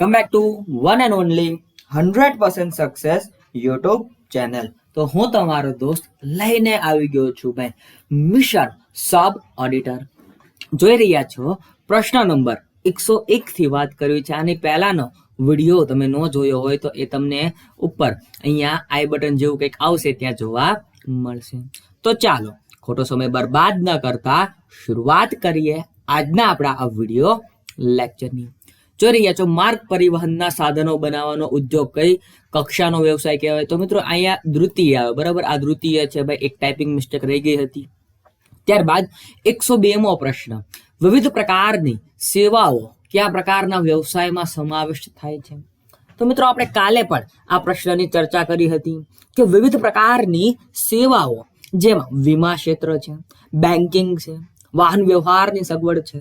Come back to one and only 100% success YouTube channel. તો હું તમારો દોસ્ત લઈને આવી ગયો છું ભાઈ મિશન સબ ઓડિટર. જોઈ રહ્યા છો પ્રશ્ન નંબર 101 થી વાત કરવી છે. આની પહેલાનો વિડીયો તમે ન જોયો હોય તો એ તમને ઉપર અહીંયા આઈ બટન જેવું કંઈક આવશે ત્યાં જોવા મળશે. તો ચાલો ખોટો સમય બરબાદ ન કરતા શરૂઆત કરીએ આજના આપણા આ વિડીયો લેક્ચરની. જોઈ રહ્યા છો માર્ગ પરિવહનના સાધનો બનાવવાનો ઉદ્યોગ કઈ કક્ષાનો વ્યવસાય કહેવાય? તો મિત્રો અહીંયા દ્વિતીય આવે, બરાબર. આ દ્વિતીય છે ભાઈ, એક ટાઈપિંગ મિસ્ટેક રહી ગઈ હતી. ત્યારબાદ 102મો પ્રશ્ન, વિવિધ પ્રકારની સેવાઓ કયા પ્રકારના વ્યવસાયમાં સમાવેશ થાય છે? તો મિત્રો આપણે કાલે પણ આ પ્રશ્નની ચર્ચા કરી હતી કે વિવિધ પ્રકારની સેવાઓ જેમાં વીમા ક્ષેત્ર છે, બેન્કિંગ છે, વાહન વ્યવહારની સગવડ છે,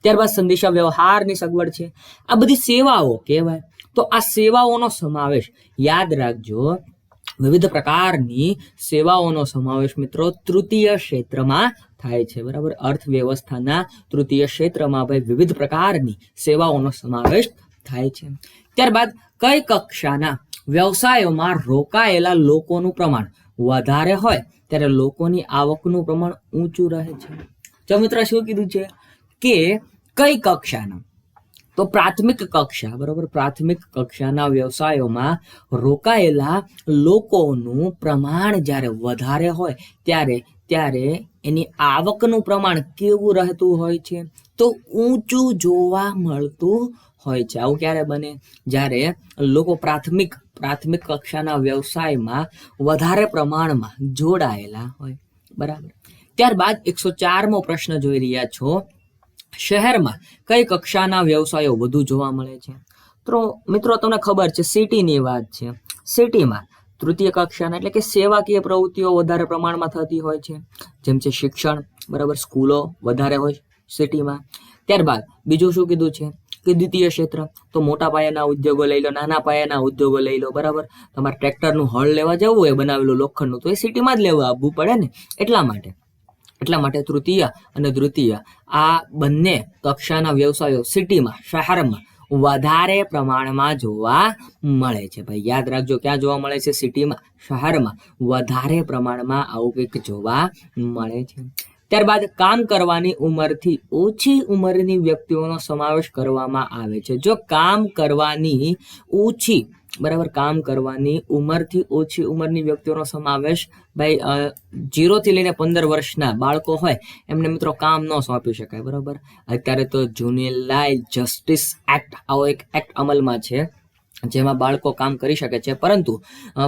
ત્યારબાદ સંદેશા વ્યવહારની સગવડ છે, આ બધી સેવાઓ કહેવાય. તો આ સેવાઓનો સમાવેશ યાદ રાખજો, વિવિધ પ્રકારની સેવાઓનો સમાવેશ મિત્રો તૃતીય ક્ષેત્રમાં થાય છે, બરાબર. અર્થવ્યવસ્થાના તૃતીય ક્ષેત્રમાં ભાઈ વિવિધ પ્રકારની સેવાઓનો સમાવેશ થાય છે. ત્યારબાદ કઈ કક્ષાના વ્યવસાયોમાં રોકાયેલા લોકોનું પ્રમાણ વધારે હોય ત્યારે લોકોની આવકનું પ્રમાણ ઊંચું રહે છે? તો મિત્ર શું કીધું છે કે કઈ કક્ષાના? તો પ્રાથમિક કક્ષા, બરાબર. પ્રાથમિક કક્ષાના વ્યવસાયોમાં રોકાયેલા લોકોનું પ્રમાણ જ્યારે વધારે હોય ત્યારે એની આવકનું પ્રમાણ કેવું રહેતું હોય છે? તો ઊંચું જોવા મળતું હોય છે. આવું ક્યારે બને? જ્યારે લોકો પ્રાથમિક કક્ષાના વ્યવસાયમાં વધારે પ્રમાણમાં જોડાયેલા હોય, બરાબર. ત્યારબાદ 104મો પ્રશ્ન જોઈ રહ્યા છો, શહેરમાં કઈ કક્ષાના વ્યવસાયો વધુ જોવા મળે છે? તો મિત્રો તમને ખબર છે સિટીની વાત છે. સિટીમાં તૃતીય કક્ષાના એટલે કે સેવાકીય પ્રવૃત્તિઓ વધારે પ્રમાણમાં થતી હોય છે, જેમ છે શિક્ષણ, બરાબર. સ્કૂલો વધારે હોય સિટીમાં. ત્યારબાદ બીજું શું કીધું છે કે દ્વિતીય ક્ષેત્ર, તો મોટા પાયાના ઉદ્યોગો લઈ લો, નાના પાયાના ઉદ્યોગો લઈ લો, બરાબર. તમારે ટ્રેક્ટરનું હળ લેવા જવું હોય બનાવેલું લોખંડનું, તો એ સિટીમાં જ લેવા આવવું પડે ને. એટલા માટે તૃતીય અને દ્વિતીય આ બંને કક્ષાના વ્યવસાયો સિટીમાં, શહેરમાં વધારે પ્રમાણમાં જોવા મળે છે. ભાઈ યાદ રાખજો, ક્યાં જોવા મળે છે? સિટીમાં, શહેરમાં વધારે પ્રમાણમાં આવું કંઈક જોવા મળે છે. ત્યારબાદ કામ કરવાની ઉંમરથી ઓછી ઉંમરની વ્યક્તિઓનો સમાવેશ કરવામાં આવે છે. જો કામ કરવાની ઓછી, બરાબર, કામ કરવાની ઉંમરથી ઓછી ઉંમરની વ્યક્તિઓનો સમાવેશ ભાઈ 0 થી લઈને 15 વર્ષના બાળકો હોય એમને મિત્રો કામ ન સોંપી શકાય, બરાબર. અત્યારે તો જુવેનાઇલ જસ્ટિસ એક્ટ, આવો એક એક્ટ અમલમાં છે જેમાં બાળકો કામ કરી શકે છે, પરંતુ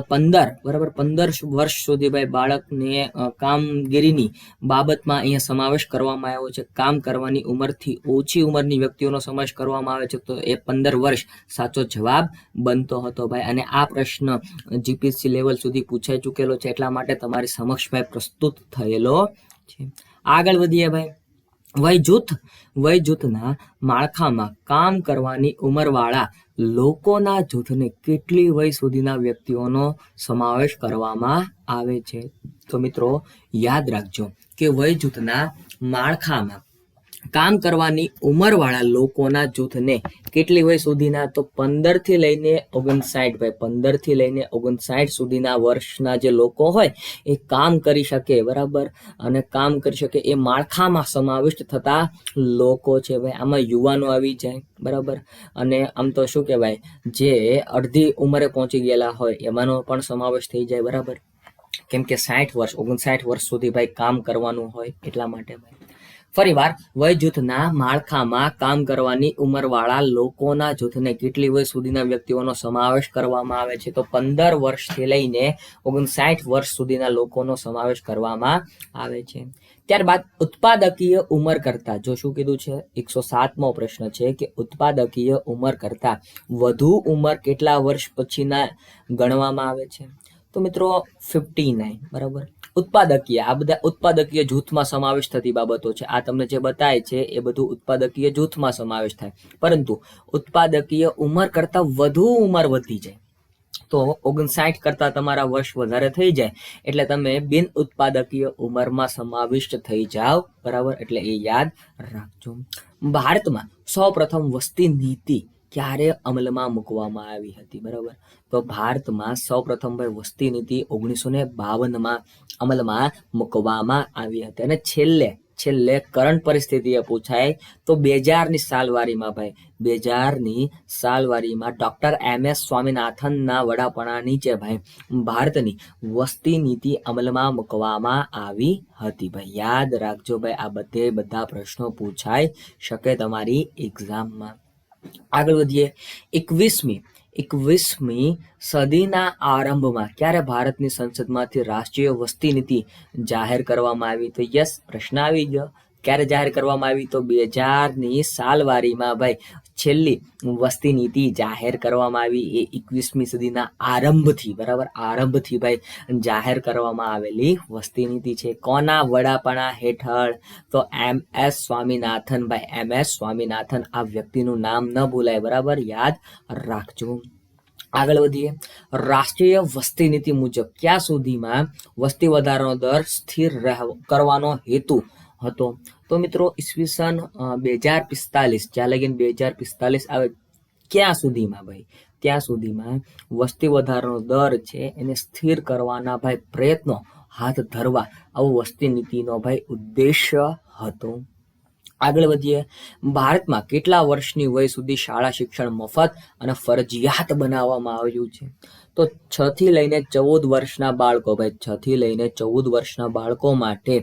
15 વર્ષ સુધી ભાઈ બાળકને કામગીરીની બાબતમાં અહીંયા સમાવેશ કરવામાં આવ્યો છે. કામ કરવાની ઉંમરથી ઓછી ઉંમરની વ્યક્તિઓનો સમાવેશ કરવામાં આવે છે, તો એ 15 વર્ષ સાચો જવાબ બનતો હતો ભાઈ. અને આ પ્રશ્ન જીપીએસસી લેવલ સુધી પૂછાઈ ચૂકેલો છે, એટલા માટે તમારી સમક્ષ ભાઈ પ્રસ્તુત થયેલો છે. આગળ વધીએ ભાઈ. વયજૂથના માળખામાં કામ કરવાની ઉંમરવાળા લોકોના જૂથને કેટલી વય સુધીના વ્યક્તિઓનો સમાવેશ કરવામાં આવે છે? તો મિત્રો યાદ રાખજો કે વયજૂથના માળખામાં કામ કરવાની ઉંમરવાળા લોકોના જૂથને કેટલી વય સુધીના? તો 15 થી લઈને 59 ભાઈ, 15 થી લઈને 59 સુધીના વર્ષના જે લોકો હોય એ કામ કરી શકે, બરાબર. અને કામ કરી શકે એ માળખામાં સમાવિષ્ટ થતા લોકો છે ભાઈ. આમાં યુવાનો આવી જાય, બરાબર. અને આમ તો શું કહેવાય, જે અડધી ઉંમરે પહોંચી ગયેલા હોય એમાંનો પણ સમાવેશ થઈ જાય, બરાબર. કેમ કે 59 વર્ષ સુધી ભાઈ કામ કરવાનું હોય, એટલા માટે ભાઈ. ફરીવાર, વયજૂથના માળખામાં કામ કરવાની ઉંમરવાળા લોકોના જૂથને કેટલી વય સુધીના વ્યક્તિઓનો સમાવેશ કરવામાં આવે છે? તો 15 વર્ષથી લઈને 59 વર્ષ સુધીના લોકોનો સમાવેશ કરવામાં આવે છે. ત્યારબાદ ઉત્પાદકીય ઉંમર કરતા, જો શું કીધું છે 107મો પ્રશ્ન છે કે ઉત્પાદકીય ઉંમર કરતા વધુ ઉંમર કેટલા વર્ષ પછીના ગણવામાં આવે છે? તો મિત્રો 59, બરાબર. ઉત્પાદકીય, આ બધા ઉત્પાદકીય જૂથમાં સમાવેશ થતી બાબતો છે. આ તમને જે બતાય છે એ બધું ઉત્પાદકીય જૂથમાં સમાવેશ થાય, પરંતુ ઉત્પાદકીય ઉંમર કરતા વધુ ઉંમર વધી જાય તો 59 કરતા તમારા વર્ષ વધારે થઈ જાય એટલે તમે બિન ઉત્પાદકીય ઉંમરમાં સમાવિષ્ટ થઈ જાઓ, બરાબર. એટલે એ યાદ રાખજો. ભારતમાં સૌપ્રથમ વસ્તી નીતિ ક્યારે અમલમાં મૂકવામાં આવી હતી? બરાબર, તો ભારતમાં સૌપ્રથમ ભાઈ વસ્તી નીતિ 1952માં અમલમાં મૂકવામાં આવી હતી. અને છેલ્લે કરંટ પરિસ્થિતિએ પૂછાય તો 2000ની સાલવારીમાં ભાઈ 2000ની સાલવારીમાં ડોક્ટર MS સ્વામીનાથનના વડાપણા નીચે ભાઈ ભારતની વસ્તી નીતિ અમલમાં મૂકવામાં આવી હતી. ભાઈ યાદ રાખજો ભાઈ, આ બધા પ્રશ્નો પૂછાઈ શકે તમારી એક્ઝામમાં. આગળ વધીએ. 21મી સદીના આરંભમાં ક્યારે ભારતની સંસદમાંથી રાષ્ટ્રીય વસ્તી નીતિ જાહેર કરવામાં આવી? તો યસ, પ્રશ્ન આવી ગયો. ક્યારે જાહેર કરવામાં આવી? તો 2000ની સાલવારીમાં ભાઈ છેલ્લી વસ્તી નીતિ જાહેર કરવામાં આવી. એ 21મી સદીના આરંભથી, બરાબર, આરંભથી ભાઈ જાહેર કરવામાં આવેલી વસ્તી નીતિ છે. કોના વડાપણા હેઠળ? તો MS સ્વામીનાથન. ભાઈ MS સ્વામીનાથન, આ વ્યક્તિનું નામ ન ભૂલાય, બરાબર, યાદ રાખજો. આગળ વધીએ. રાષ્ટ્રીય વસ્તી નીતિ મુજબ ક્યાં સુધીમાં વસ્તી વધારાનો દર સ્થિર કરવાનો હેતુ હતો? તો મિત્રો ઈસવીસન 2045, જ્યાં લગીન 2045 આવે ક્યાં સુધીમાં ભાઈ? ત્યાં સુધીમાં વસ્તી વધારાનો દર છે એને સ્થિર કરવાના ભાઈ પ્રયત્નો હાથ ધરવા આવો વસ્તી નીતિનો ભાઈ ઉદ્દેશ્ય હતો. આગળ વધીએ. ભારતમાં કેટલા વર્ષની વય સુધી શાળા શિક્ષણ મફત અને ફરજિયાત બનાવવામાં આવ્યું છે? તો 6 થી લઈને 14 વર્ષના બાળકો, ભાઈ 6 થી લઈને 14 વર્ષના બાળકો માટે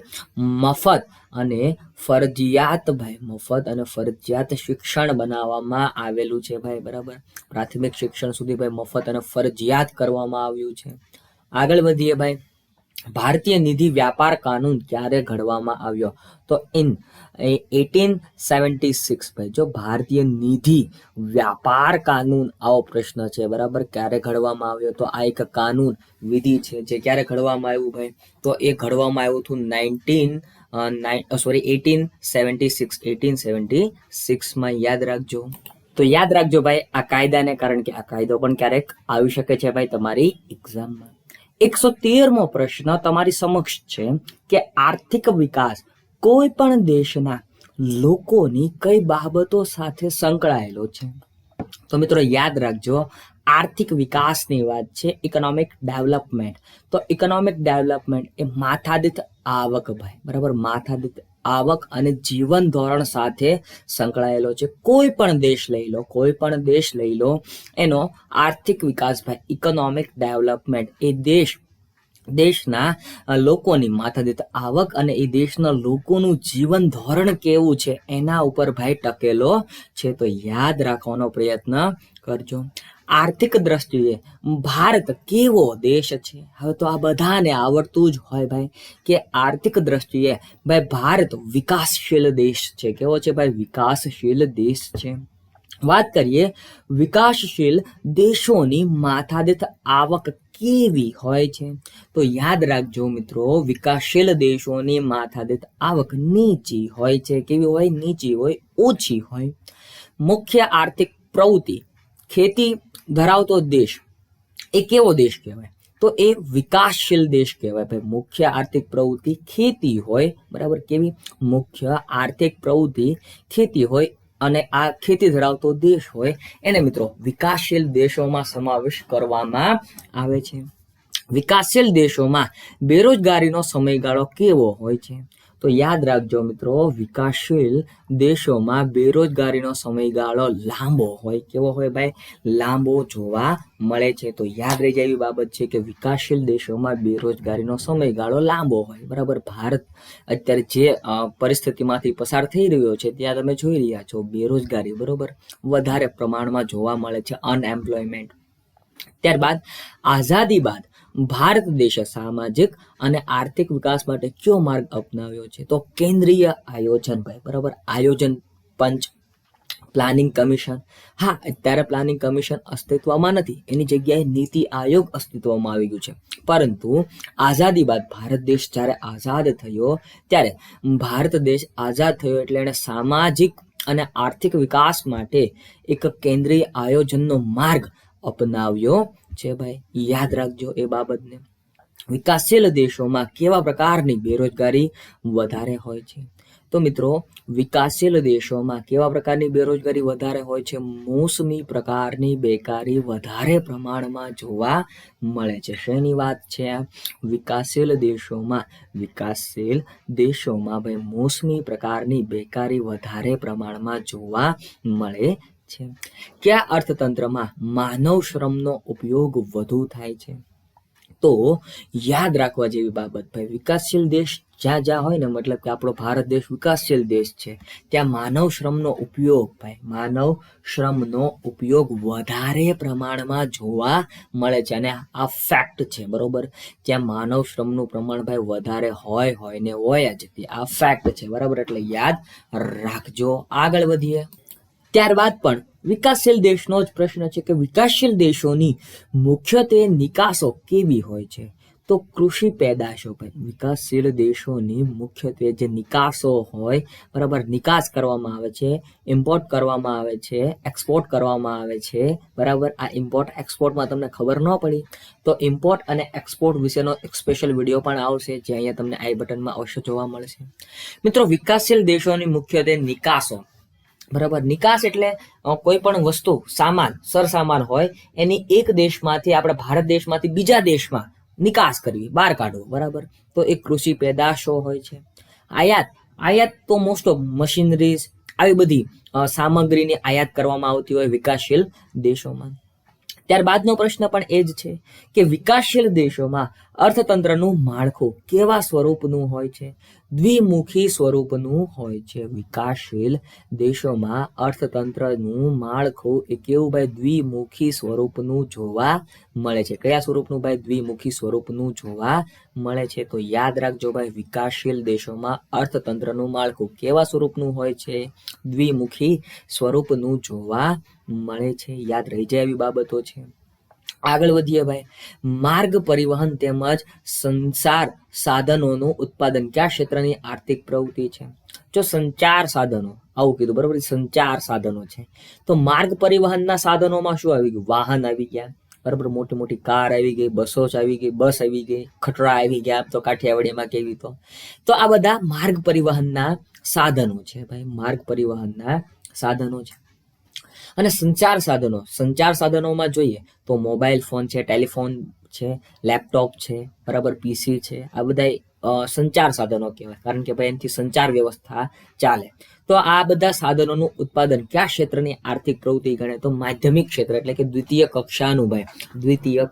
મફત અને ફરજિયાત શિક્ષણ બનાવવામાં આવેલું છે ભાઈ, બરાબર. પ્રાથમિક શિક્ષણ સુધી ભાઈ મફત અને ફરજિયાત કરવામાં આવ્યું છે. આગળ વધીએ ભાઈ. ભારતીય નિધિ વ્યાપાર કાનૂન ક્યારે ઘડવામાં આવ્યો? તો 1876 ભાઈ. જો ભારતીય નિધિ વ્યાપાર કાનૂન, આવો પ્રશ્ન છે, બરાબર, ક્યારે ઘડવામાં આવ્યો? તો આ એક કાનૂન વિધિ છે જે ક્યારે ઘડવામાં આવ્યું ભાઈ? તો એ ઘડવામાં આવ્યું હતું 1876માં. યાદ રાખજો. તો યાદ રાખજો ભાઈ આ કાયદાને, કારણ કે આ કાયદો પણ ક્યારેક આવી શકે છે ભાઈ તમારી એક્ઝામમાં. 113મો પ્રશ્ન તમારી સમક્ષ છે કે આર્થિક વિકાસ કોઈ પણ દેશના લોકોની કઈ બાબતો સાથે સંકળાયેલો છે? તો મિત્રો યાદ રાખજો, આર્થિક વિકાસની વાત છે, ઇકોનોમિક ડેવલપમેન્ટ. તો ઇકોનોમિક ડેવલપમેન્ટ એ માથાદીઠ આવક ભાઈ, બરાબર, માથાદીઠ આવક અને જીવન ધોરણ સાથે સંકળાયેલો છે. કોઈ પણ દેશ લઈ લો એનો આર્થિક વિકાસ ભાઈ, ઇકોનોમિક ડેવલપમેન્ટ એ દેશના લોકોની માથાદીઠ આવક અને એ દેશના લોકોનું જીવન ધોરણ કેવું છે એના ઉપર ભાઈ ટકેલો છે. તો યાદ રાખવાનો પ્રયત્ન કરજો. આર્થિક દ્રષ્ટિએ ભારત કેવો દેશ છે? હવે તો આ બધાને આવડતું જ હોય ભાઈ કે આર્થિક દ્રષ્ટિએ ભાઈ ભારત વિકાસશીલ દેશ છે. કેવો છે ભાઈ? વિકાસશીલ દેશ છે. વાત કરીએ વિકાસશીલ દેશોની માથાદીઠ આવક કેવી હોય છે? તો યાદ રાખજો મિત્રો, વિકાસશીલ દેશોની માથાદીઠ આવક નીચી હોય છે. કેવી હોય? નીચી હોય, ઓછી હોય. મુખ્ય આર્થિક પ્રવૃત્તિ ખેતી ધરાવતો દેશ એ કેવો દેશ કહેવાય? તો એ વિકાસશીલ દેશ કહેવાય ભાઈ. મુખ્ય આર્થિક પ્રવૃત્તિ ખેતી હોય, બરાબર. કેવી? મુખ્ય આર્થિક પ્રવૃત્તિ ખેતી હોય અને આ ખેતી ધરાવતો દેશ હોય એને મિત્રો વિકાસશીલ દેશોમાં સમાવેશ કરવામાં આવે છે. વિકાસશીલ દેશોમાં બેરોજગારીનો સમયગાળો કેવો હોય છે? તો યાદ રાખજો મિત્રો, વિકાસશીલ દેશોમાં બેરોજગારીનો સમયગાળો લાંબો હોય. કેવો હોય ભાઈ? લાંબો જોવા મળે છે. તો યાદ રહી જાય એવી બાબત છે કે વિકાસશીલ દેશોમાં બેરોજગારીનો સમયગાળો લાંબો હોય, બરાબર. ભારત અત્યારે જે પરિસ્થિતિમાંથી પસાર થઈ રહ્યો છે ત્યાં તમે જોઈ રહ્યા છો બેરોજગારી, બરોબર, વધારે પ્રમાણમાં જોવા મળે છે, અનએમ્પ્લોયમેન્ટ. ત્યારબાદ આઝાદી બાદ ભારત દેશે સામાજિક અને આર્થિક વિકાસ માટે કયો માર્ગ અપનાવ્યો છે? તો કેન્દ્રીય આયોજન ભાઈ, બરાબર. આયોજન પંચ, પ્લાનિંગ કમિશન. હા, અત્યારે પ્લાનિંગ કમિશન અસ્તિત્વમાં નથી, એની જગ્યાએ નીતિ આયોગ અસ્તિત્વમાં આવી ગયું છે. પરંતુ આઝાદી બાદ ભારત દેશ જ્યારે આઝાદ થયો ત્યારે ભારત દેશ આઝાદ થયો એટલે એણે સામાજિક અને આર્થિક વિકાસ માટે એક કેન્દ્રીય આયોજનનો માર્ગ અપનાવ્યો છે ભાઈ. યાદ રાખજો એ બાબતને. વિકાસશીલ દેશોમાં કેવા પ્રકારની બેરોજગારી વધારે હોય છે? તો મિત્રો વિકાસશીલ દેશોમાં કેવા પ્રકારની બેરોજગારી વધારે હોય છે? મોસમી પ્રકારની બેકારી વધારે પ્રમાણમાં જોવા મળે છે. શેની વાત છે? વિકાસશીલ દેશોમાં ભાઈ મોસમી પ્રકારની બેકારી વધારે પ્રમાણમાં જોવા મળે છે. કયા અર્થતંત્રમાં માનવ શ્રમનો ઉપયોગ વધુ થાય છે? તો યાદ રાખવા જેવી બાબત ભાઈ, વિકાસશીલ દેશ જ્યાં હોય ને, મતલબ કે આપણો ભારત દેશ વિકાસશીલ દેશ છે, ત્યાં માનવ શ્રમનો ઉપયોગ વધારે પ્રમાણમાં જોવા મળે છે. અને આ ફેક્ટ છે, બરોબર. ત્યાં માનવ શ્રમનું પ્રમાણ ભાઈ વધારે હોય ને હોય જ, આ ફેક્ટ છે, બરાબર. એટલે યાદ રાખજો. આગળ વધીએ. ત્યારબાદ પણ વિકાસશીલ દેશનો જ પ્રશ્ન છે કે વિકાસશીલ દેશોની મુખ્યત્વે નિકાસો કેવી હોય છે? તો કૃષિ પેદાશો ભાઈ. વિકાસશીલ દેશોની મુખ્યત્વે જે નિકાસો હોય, બરાબર, નિકાસ કરવામાં આવે છે, ઇમ્પોર્ટ કરવામાં આવે છે, એક્સપોર્ટ કરવામાં આવે છે, બરાબર. આ ઇમ્પોર્ટ એક્સપોર્ટમાં તમને ખબર ન પડી તો ઇમ્પોર્ટ અને એક્સપોર્ટ વિશેનો એક સ્પેશિયલ વિડીયો પણ આવશે, જે અહીંયા તમને આઈ બટનમાં અવશ્ય જોવા મળશે. મિત્રો, વિકાસશીલ દેશોની મુખ્યત્વે નિકાસો, બરાબર. નિકાસ એટલે કોઈ પણ વસ્તુ, સરસામાન હોય, એની એક દેશમાંથી, આપણે ભારત દેશમાંથી બીજા દેશમાં નિકાસ કરવી, બહાર કાઢવો, બરાબર. તો એ કૃષિ પેદાશો હોય છે. આયાત તો મોસ્ટ ઓફ મશીનરીઝ, આવી બધી સામગ્રીની આયાત કરવામાં આવતી હોય વિકાસશીલ દેશોમાં. ત્યારબાદનો પ્રશ્ન પણ એ જ છે કે વિકાસશીલ દેશોમાં અર્થતંત્રનું માળખું કેવા સ્વરૂપનું હોય છે? દ્વિમુખી સ્વરૂપનું હોય છે. વિકાસશીલ દેશોમાં અર્થતંત્રનું માળખું એ કેવું ભાઈ? દ્વિમુખી સ્વરૂપનું જોવા મળે છે. કયા સ્વરૂપનું ભાઈ? દ્વિમુખી સ્વરૂપનું જોવા મળે છે. તો યાદ રાખજો ભાઈ, વિકાસશીલ દેશોમાં અર્થતંત્રનું માળખું કેવા સ્વરૂપનું હોય છે? દ્વિમુખી સ્વરૂપનું જોવા મળે છે. યાદ રહી જાય એવી બાબતો છે. આગળ વધીએ ભાઈ. માર્ગ પરિવહન તેમજ સંચાર સાધનોનું ઉત્પાદન કયા ક્ષેત્રની આર્થિક પ્રવૃત્તિ છે? જો સંચાર સાધનો, આવું કીધું, બરાબર. સંચાર સાધનો છે. તો માર્ગ પરિવહનના સાધનોમાં શું આવી ગયું? વાહન આવી ગયા, બરાબર. મોટી મોટી કાર આવી ગઈ, બસ આવી ગઈ, ખટરા આવી ગયા, તો કાઠિયાવાડીમાં કેવી તો આ બધા માર્ગ પરિવહનના સાધનો છે ભાઈ. માર્ગ પરિવહનના સાધનો છે. અને સંચાર સાધનોમાં જોઈએ તો મોબાઈલ ફોન છે, ટેલિફોન છે, લેપટોપ છે, બરાબર, પીસી છે. આ બધા સંચાર સાધનો કહેવાય, કારણ કે ભાઈ એનાથી સંચાર વ્યવસ્થા ચાલે. તો આ બધા સાધનોનું ઉત્પાદન કયા ક્ષેત્રની આર્થિક પ્રવૃત્તિ ગણે? તો માધ્યમિક ક્ષેત્ર, એટલે કે દ્વિતીય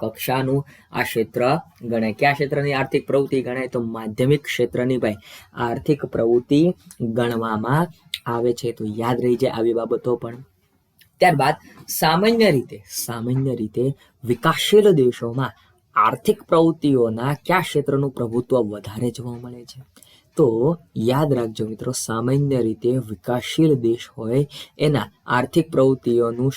કક્ષાનું આ ક્ષેત્ર ગણાય. કયા ક્ષેત્રની આર્થિક પ્રવૃત્તિ ગણાય? તો માધ્યમિક ક્ષેત્રની ભાઈ આર્થિક પ્રવૃત્તિ ગણવામાં આવે છે. તો યાદ રહી જાય આવી બાબતો પણ. ત્યારબાદ સામાન્ય રીતે વિકાસશીલ દેશોમાં આર્થિક પ્રવૃત્તિઓના કયા ક્ષેત્રનું પ્રભુત્વ વધારે જોવા મળે છે? તો યાદ રાખજો મિત્રો, સામાન્ય રીતે વિકાસશીલ દેશ હોય એના આર્થિક પ્રવૃત્તિઓનું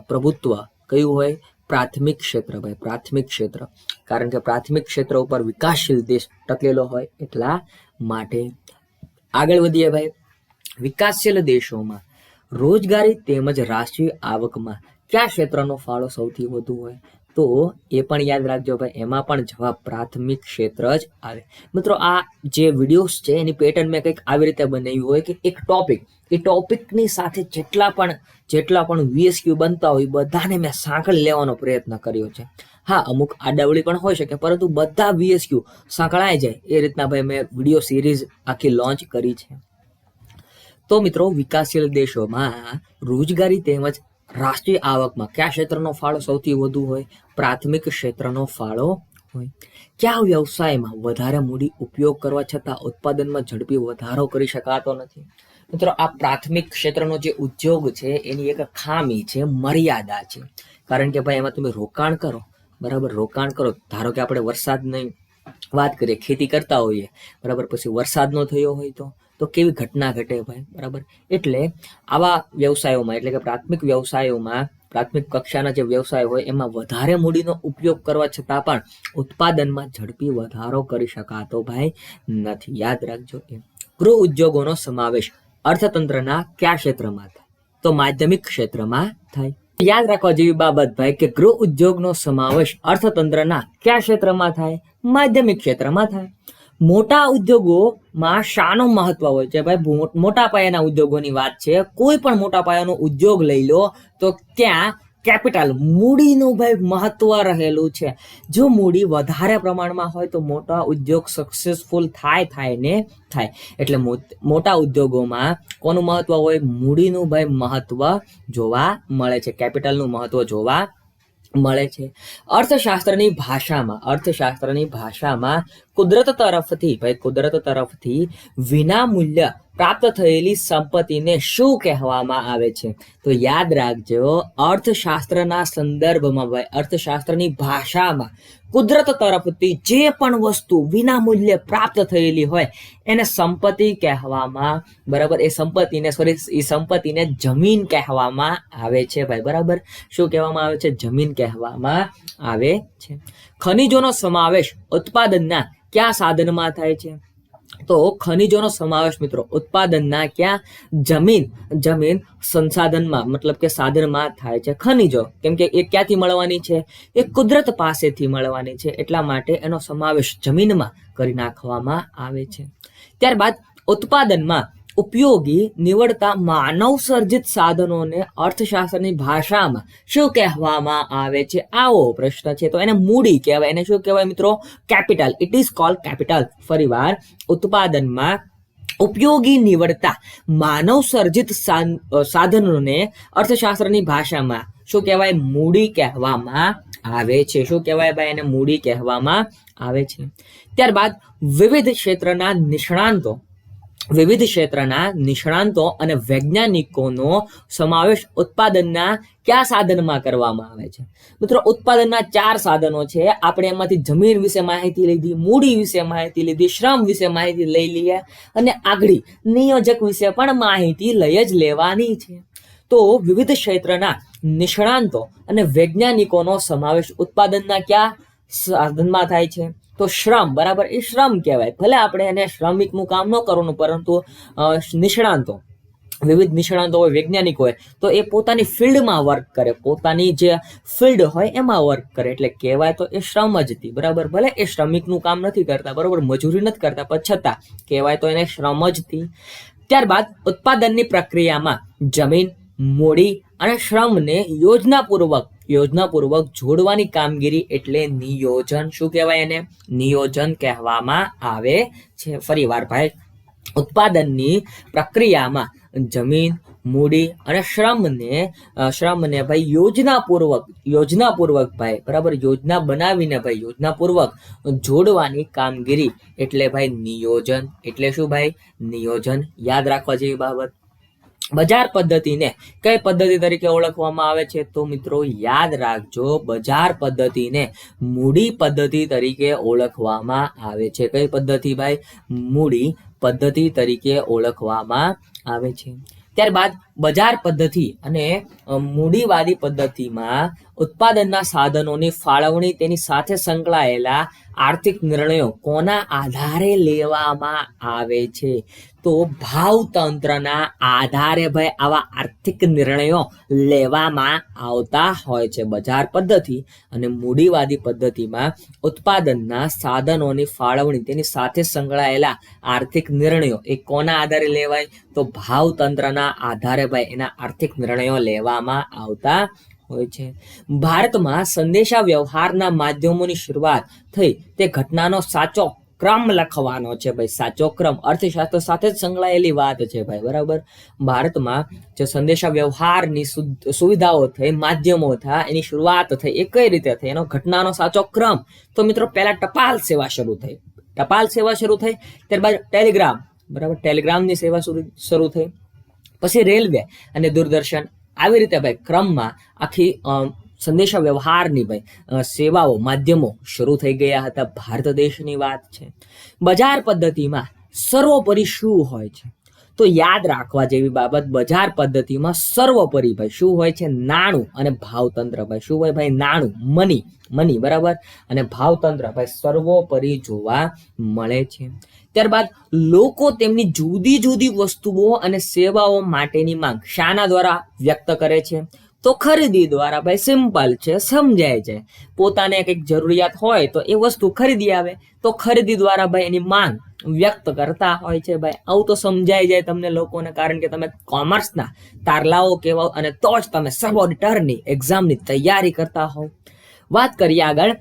પ્રભુત્વ કયું હોય? પ્રાથમિક ક્ષેત્ર ભાઈ, પ્રાથમિક ક્ષેત્ર. કારણ કે પ્રાથમિક ક્ષેત્ર ઉપર વિકાસશીલ દેશ ટકેલો હોય એટલા માટે. આગળ વધીએ ભાઈ. વિકાસશીલ દેશોમાં રોજગારી તેમજ રાષ્ટ્રીય આવકમાં કયા ક્ષેત્રનો ફાળો સૌથી વધુ હોય? તો એ પણ યાદ રાખજો ભાઈ, એમાં પણ જવાબ પ્રાથમિક ક્ષેત્ર જ આવે. મિત્રો, આ જે વિડીયોઝ છે એની પેટર્ન મેં કંઈક આવી રીતે બનાવી હોય કે એક ટોપિક, એ ટોપિકની સાથે જેટલા પણ VSQ બનતા હોય બધાને મેં સાંકળી લેવાનો પ્રયત્ન કર્યો છે. હા, અમુક આડાવડી પણ હોઈ શકે, પરંતુ બધા VSQ સાંકળાઈ જાય એ રીતના ભાઈ મેં વિડીયો સિરીઝ આખી લોન્ચ કરી છે. તો મિત્રો, વિકાસશીલ દેશોમાં રોજગારી તેમજ રાષ્ટ્રીય આવકમાં કયા ક્ષેત્રનો ફાળો સૌથી વધુ હોય? પ્રાથમિક ક્ષેત્રનો ફાળો હોય. કયા વ્યવસાયમાં વધારે મૂડી ઉપયોગ કરવા છતાં ઉત્પાદનમાં ઝડપી વધારો કરી શકાતો નથી? મિત્રો, આ પ્રાથમિક ક્ષેત્રનો જે ઉદ્યોગ છે એની એક ખામી છે, મર્યાદા છે. કારણ કે ભાઈ એમાં તમે રોકાણ કરો, બરાબર, ધારો કે આપણે વરસાદની વાત કરીએ, ખેતી કરતા હોઈએ, બરાબર, પછી વરસાદ ન થયો હોય તો કેવી ઘટના ઘટે ભાઈ, બરાબર. એટલે આવા વ્યવસાયોમાં, એટલે કે પ્રાથમિક કક્ષાના જે વ્યવસાય હોય એમાં વધારે મૂડીનો ઉપયોગ કરવા છતાં પણ ઉત્પાદનમાં ઝડપી વધારો કરી શકાતો ભાઈ નથી. યાદ રાખજો. ગૃહ ઉદ્યોગોનો સમાવેશ અર્થતંત્રના કયા ક્ષેત્રમાં થાય? તો માધ્યમિક ક્ષેત્રમાં થાય. યાદ રાખવા જેવી બાબત ભાઈ કે ગૃહ ઉદ્યોગનો સમાવેશ અર્થતંત્રના કયા ક્ષેત્રમાં થાય? માધ્યમિક ક્ષેત્રમાં થાય. મોટા ઉદ્યોગોમાં શાનું મહત્વ હોય છે ભાઈ? મોટા પાયાના ઉદ્યોગોની વાત છે. કોઈ પણ મોટા પાયાનો ઉદ્યોગ લઈ લો તો ત્યાં કેપિટલ, મૂડીનું ભાઈ મહત્વ રહેલું છે. જો મૂડી વધારે પ્રમાણમાં હોય તો મોટા ઉદ્યોગ સક્સેસફુલ થાય. એટલે મોટા ઉદ્યોગોમાં કોનું મહત્વ હોય? મૂડીનું ભાઈ મહત્વ જોવા મળે છે, કેપિટલનું મહત્વ જોવા મળે છે. અર્થશાસ્ત્રની ભાષામાં કુદરત તરફથી વિના મૂલ્ય પ્રાપ્ત થયેલી સંપત્તિને શું કહેવામાં આવે છે? તો યાદ રાખજો, અર્થશાસ્ત્રના સંદર્ભમાં ભાઈ, અર્થશાસ્ત્રની ભાષામાં કુદરત તરફથી જે પણ વસ્તુ વિના મૂલ્યે પ્રાપ્ત થયેલી હોય એને સંપત્તિ કહેવામાં, બરાબર? એ સંપત્તિને જમીન કહેવામાં આવે છે ભાઈ, બરાબર? શું કહેવામાં આવે છે? જમીન કહેવામાં આવે છે. ખનિજોનો સમાવેશ ઉત્પાદનના કયા સાધનમાં થાય છે? તો ખનિજોનો સમાવેશ મિત્રો ઉત્પાદનના ક્યાં? જમીન સંસાધનમાં, મતલબ કે સાધનમાં થાય છે. ખનિજો કેમ કે એ ક્યાંથી મળવાની છે? એ કુદરત પાસેથી મળવાની છે, એટલા માટે એનો સમાવેશ જમીનમાં કરી નાખવામાં આવે છે. ત્યારબાદ ઉત્પાદનમાં ઉપયોગી નીવડતા માનવ સર્જિત સાધનોને અર્થશાસ્ત્રની ભાષામાં શું કહેવામાં આવે છે? આવો પ્રશ્ન છે તો એને મૂડી કહેવાય. એને શું કહેવાય મિત્રો? Capital. It is called capital. ફરીવાર, ઉત્પાદનમાં ઉપયોગી નીવડતા માનવ સર્જિત સાધનોને અર્થશાસ્ત્રની ભાષામાં શું કહેવાય? મૂડી કહેવામાં આવે છે. શું કહેવાય ભાઈ? એને મૂડી કહેવામાં આવે છે. ત્યારબાદ વિવિધ ક્ષેત્રના નિષ્ણાંતો અને વૈજ્ઞાનિકોનો સમાવેશ ઉત્પાદનના કયા સાધનમાં કરવામાં આવે છે? મિત્રો, ઉત્પાદનના 4 સાધનો છે. આપણે એમાંથી જમીન વિશે માહિતી લીધી, મૂડી વિશે માહિતી લીધી, શ્રમ વિશે માહિતી લઈ લઈએ અને આગળ નિયોજક વિશે પણ માહિતી લઈ જ લેવાની છે. તો વિવિધ ક્ષેત્રના નિષ્ણાંતો અને વૈજ્ઞાનિકોનો સમાવેશ ઉત્પાદનના કયા સાધનમાં થાય છે? તો શ્રમ, બરાબર? એ શ્રમ કહેવાય. ભલે આપણે એને શ્રમિકનું કામ ન કરવાનું, પરંતુ વિવિધ નિષ્ણાંતો હોય, વૈજ્ઞાનિક હોય, તો એ પોતાની ફિલ્ડમાં વર્ક કરે, પોતાની જે ફિલ્ડ હોય એમાં વર્ક કરે, એટલે કહેવાય તો એ શ્રમ જ હતી, બરાબર? ભલે એ શ્રમિકનું કામ નથી કરતા, બરાબર, મજૂરી નથી કરતા, પણ છતાં કહેવાય તો એને શ્રમ જ હતી. ત્યારબાદ ઉત્પાદનની પ્રક્રિયામાં જમીન, મૂડી અને શ્રમને યોજનાપૂર્વક જોડવાની કામગીરી એટલે નિયોજન. શું કહેવાય એને? નિયોજન કહેવામાં આવે છે. ફરીવાર ભાઈ, ઉત્પાદનની પ્રક્રિયામાં જમીન, મૂડી અને શ્રમને ભાઈ યોજનાપૂર્વક ભાઈ, બરાબર, યોજના બનાવીને ભાઈ યોજનાપૂર્વક જોડવાની કામગીરી એટલે ભાઈ નિયોજન. એટલે શું ભાઈ? નિયોજન. યાદ રાખવા જેવી બાબત. બજાર પદ્ધતિને કઈ પદ્ધતિ તરીકે ઓળખવામાં આવે છે? તો મિત્રો યાદ રાખજો, બજાર પદ્ધતિને મૂડી પદ્ધતિ તરીકે ઓળખવામાં આવે છે. કઈ પદ્ધતિ ભાઈ? મૂડી પદ્ધતિ તરીકે ઓળખવામાં આવે છે. ત્યારબાદ બજાર પદ્ધતિ અને મૂડીવાદી પદ્ધતિમાં ઉત્પાદનના સાધનોની ફાળવણી, તેની સાથે સંકળાયેલા આર્થિક નિર્ણયો કોના આધારે લેવામાં આવે છે? તો ભાવતંત્રના આધારે ભાઈ આવા આર્થિક નિર્ણયો લેવામાં આવતા હોય છે. બજાર પદ્ધતિ અને મૂડીવાદી પદ્ધતિમાં ઉત્પાદનના સાધનોની ફાળવણી, તેની સાથે સંકળાયેલા આર્થિક નિર્ણયો એ કોના આધારે લેવાય? તો ભાવતંત્રના આધારે ભાઈ એના આર્થિક નિર્ણયો લેવામાં આવતા હોય છે. ભારતમાં સંદેશા વ્યવહારના માધ્યમોની શરૂઆત થઈ તે ઘટનાનો સાચો ક્રમ લખવાનો છે ભાઈ. સાચો ક્રમ અર્થશાસ્ત્ર સાથે જ સંકળાયેલી વાત છે ભાઈ, બરાબર? ભારતમાં જે સંદેશા વ્યવહારની સુવિધાઓ થઈ, માધ્યમો થયા, એની શરૂઆત થઈ, એ કઈ રીતે થઈ? એનો ઘટનાનો સાચો ક્રમ. તો મિત્રો પહેલા ટપાલ સેવા શરૂ થઈ, ત્યારબાદ ટેલિગ્રામ, બરાબર, ટેલિગ્રામની સેવા શરૂ થઈ, પછી રેલવે અને દૂરદર્શન. આવી રીતે ભાઈ ક્રમમાં આખી સંદેશા વ્યવહારની ભાઈ સેવાઓ, માધ્યમો શરૂ થઈ ગયા હતા. ભારત દેશની વાત છે. બજાર પદ્ધતિમાં સર્વોપરી શું હોય છે? તો યાદ રાખવા જેવી બાબત, બજાર પદ્ધતિમાં સર્વોપરી ભાઈ શું હોય છે? નાણું અને ભાવતંત્ર ભાઈ. શું હોય ભાઈ? નાણું, મની, બરાબર, અને ભાવતંત્ર ભાઈ સર્વોપરી જોવા મળે છે. ત્યારબાદ લોકો તેમની જુદી જુદી વસ્તુઓ અને સેવાઓ માટેની માંગ શાના દ્વારા વ્યક્ત કરે છે? તો ખરીદી દ્વારા ભાઈ સિમ્પલ છે, સમજાય છે. પોતાને કંઈક જરૂરિયાત હોય તો એ વસ્તુ ખરીદી આવે, તો ખરીદી દ્વારા ભાઈ એની માંગ વ્યક્ત કરતા હોય છે ભાઈ. આવું તો સમજાઈ જાય તમને લોકોને, કારણ કે તમે કોમર્સના તારલાઓ કહેવાઓ અને તો જ તમે સબ ઓડિટરની એક્ઝામની તૈયારી કરતા હોવ. વાત કરીએ આગળ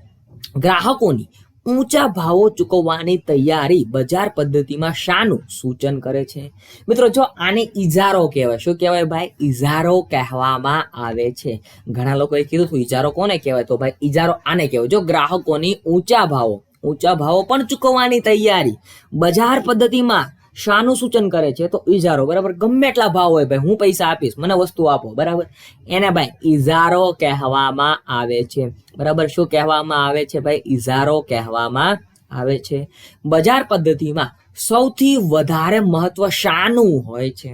ગ્રાહકોની ઊંચા ભાવો ચૂકવવાની તૈયારી બજાર પદ્ધતિમાં શાનું સૂચન કરે છે? મિત્રો જો આને ઇજારો કહેવાય. શું કહેવાય ભાઈ? ઇજારો કહેવામાં આવે છે. ઘણા લોકોએ કીધું હતું ઇજારો કોને કહેવાય, તો ભાઈ ઇજારો આને કહેવાય. જો ગ્રાહકોની ઊંચા ભાવો પણ ચૂકવવાની તૈયારી બજાર પદ્ધતિમાં શાનું સૂચન કરે છે? તો ઇજારો. બરાબર, ગમે એટલા ભાવ હોય ભાઈ, હું પૈસા આપીશ, મને વસ્તુ આપો. બરાબર, એને ભાઈ ઇજારો કહેવામાં આવે છે. બરાબર, શું કહેવામાં આવે છે ભાઈ? ઇજારો કહેવામાં આવે છે. બજાર પદ્ધતિમાં સૌથી વધારે મહત્વ શાનું હોય છે?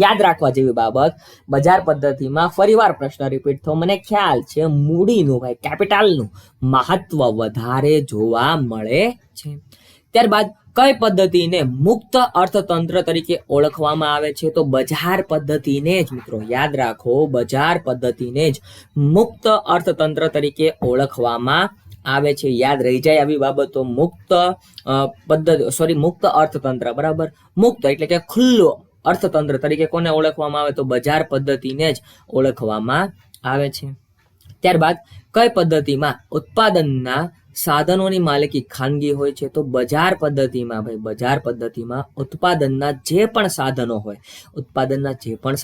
યાદ રાખવા જેવી બાબત, બજાર પદ્ધતિમાં ફરીવાર પ્રશ્ન રિપીટ થયો, મને ખ્યાલ છે મૂડીનું ભાઈ કેપિટલનું મહત્વ વધારે જોવા મળે છે. ત્યારબાદ કઈ પદ્ધતિને મુક્ત અર્થતંત્ર તરીકે ઓળખવામાં આવે છે? તો બજાર પદ્ધતિને જ મિત્રો યાદ રાખો, બજાર પદ્ધતિને જ મુક્ત અર્થતંત્ર તરીકે ઓળખવામાં આવે છે. યાદ રહી જાય આવી બાબતો. મુક્ત અર્થતંત્ર. બરાબર, મુક્ત એટલે કે ખુલ્લો અર્થતંત્ર તરીકે કોને ઓળખવામાં આવે? તો બજાર પદ્ધતિને જ ઓળખવામાં આવે છે. ત્યારબાદ કઈ પદ્ધતિમાં ઉત્પાદનના સાધનોની માલિકી ખાનગી હોય છે? તો બજાર પદ્ધતિમાં ભાઈ, બજાર પદ્ધતિમાં ઉત્પાદનના જે પણ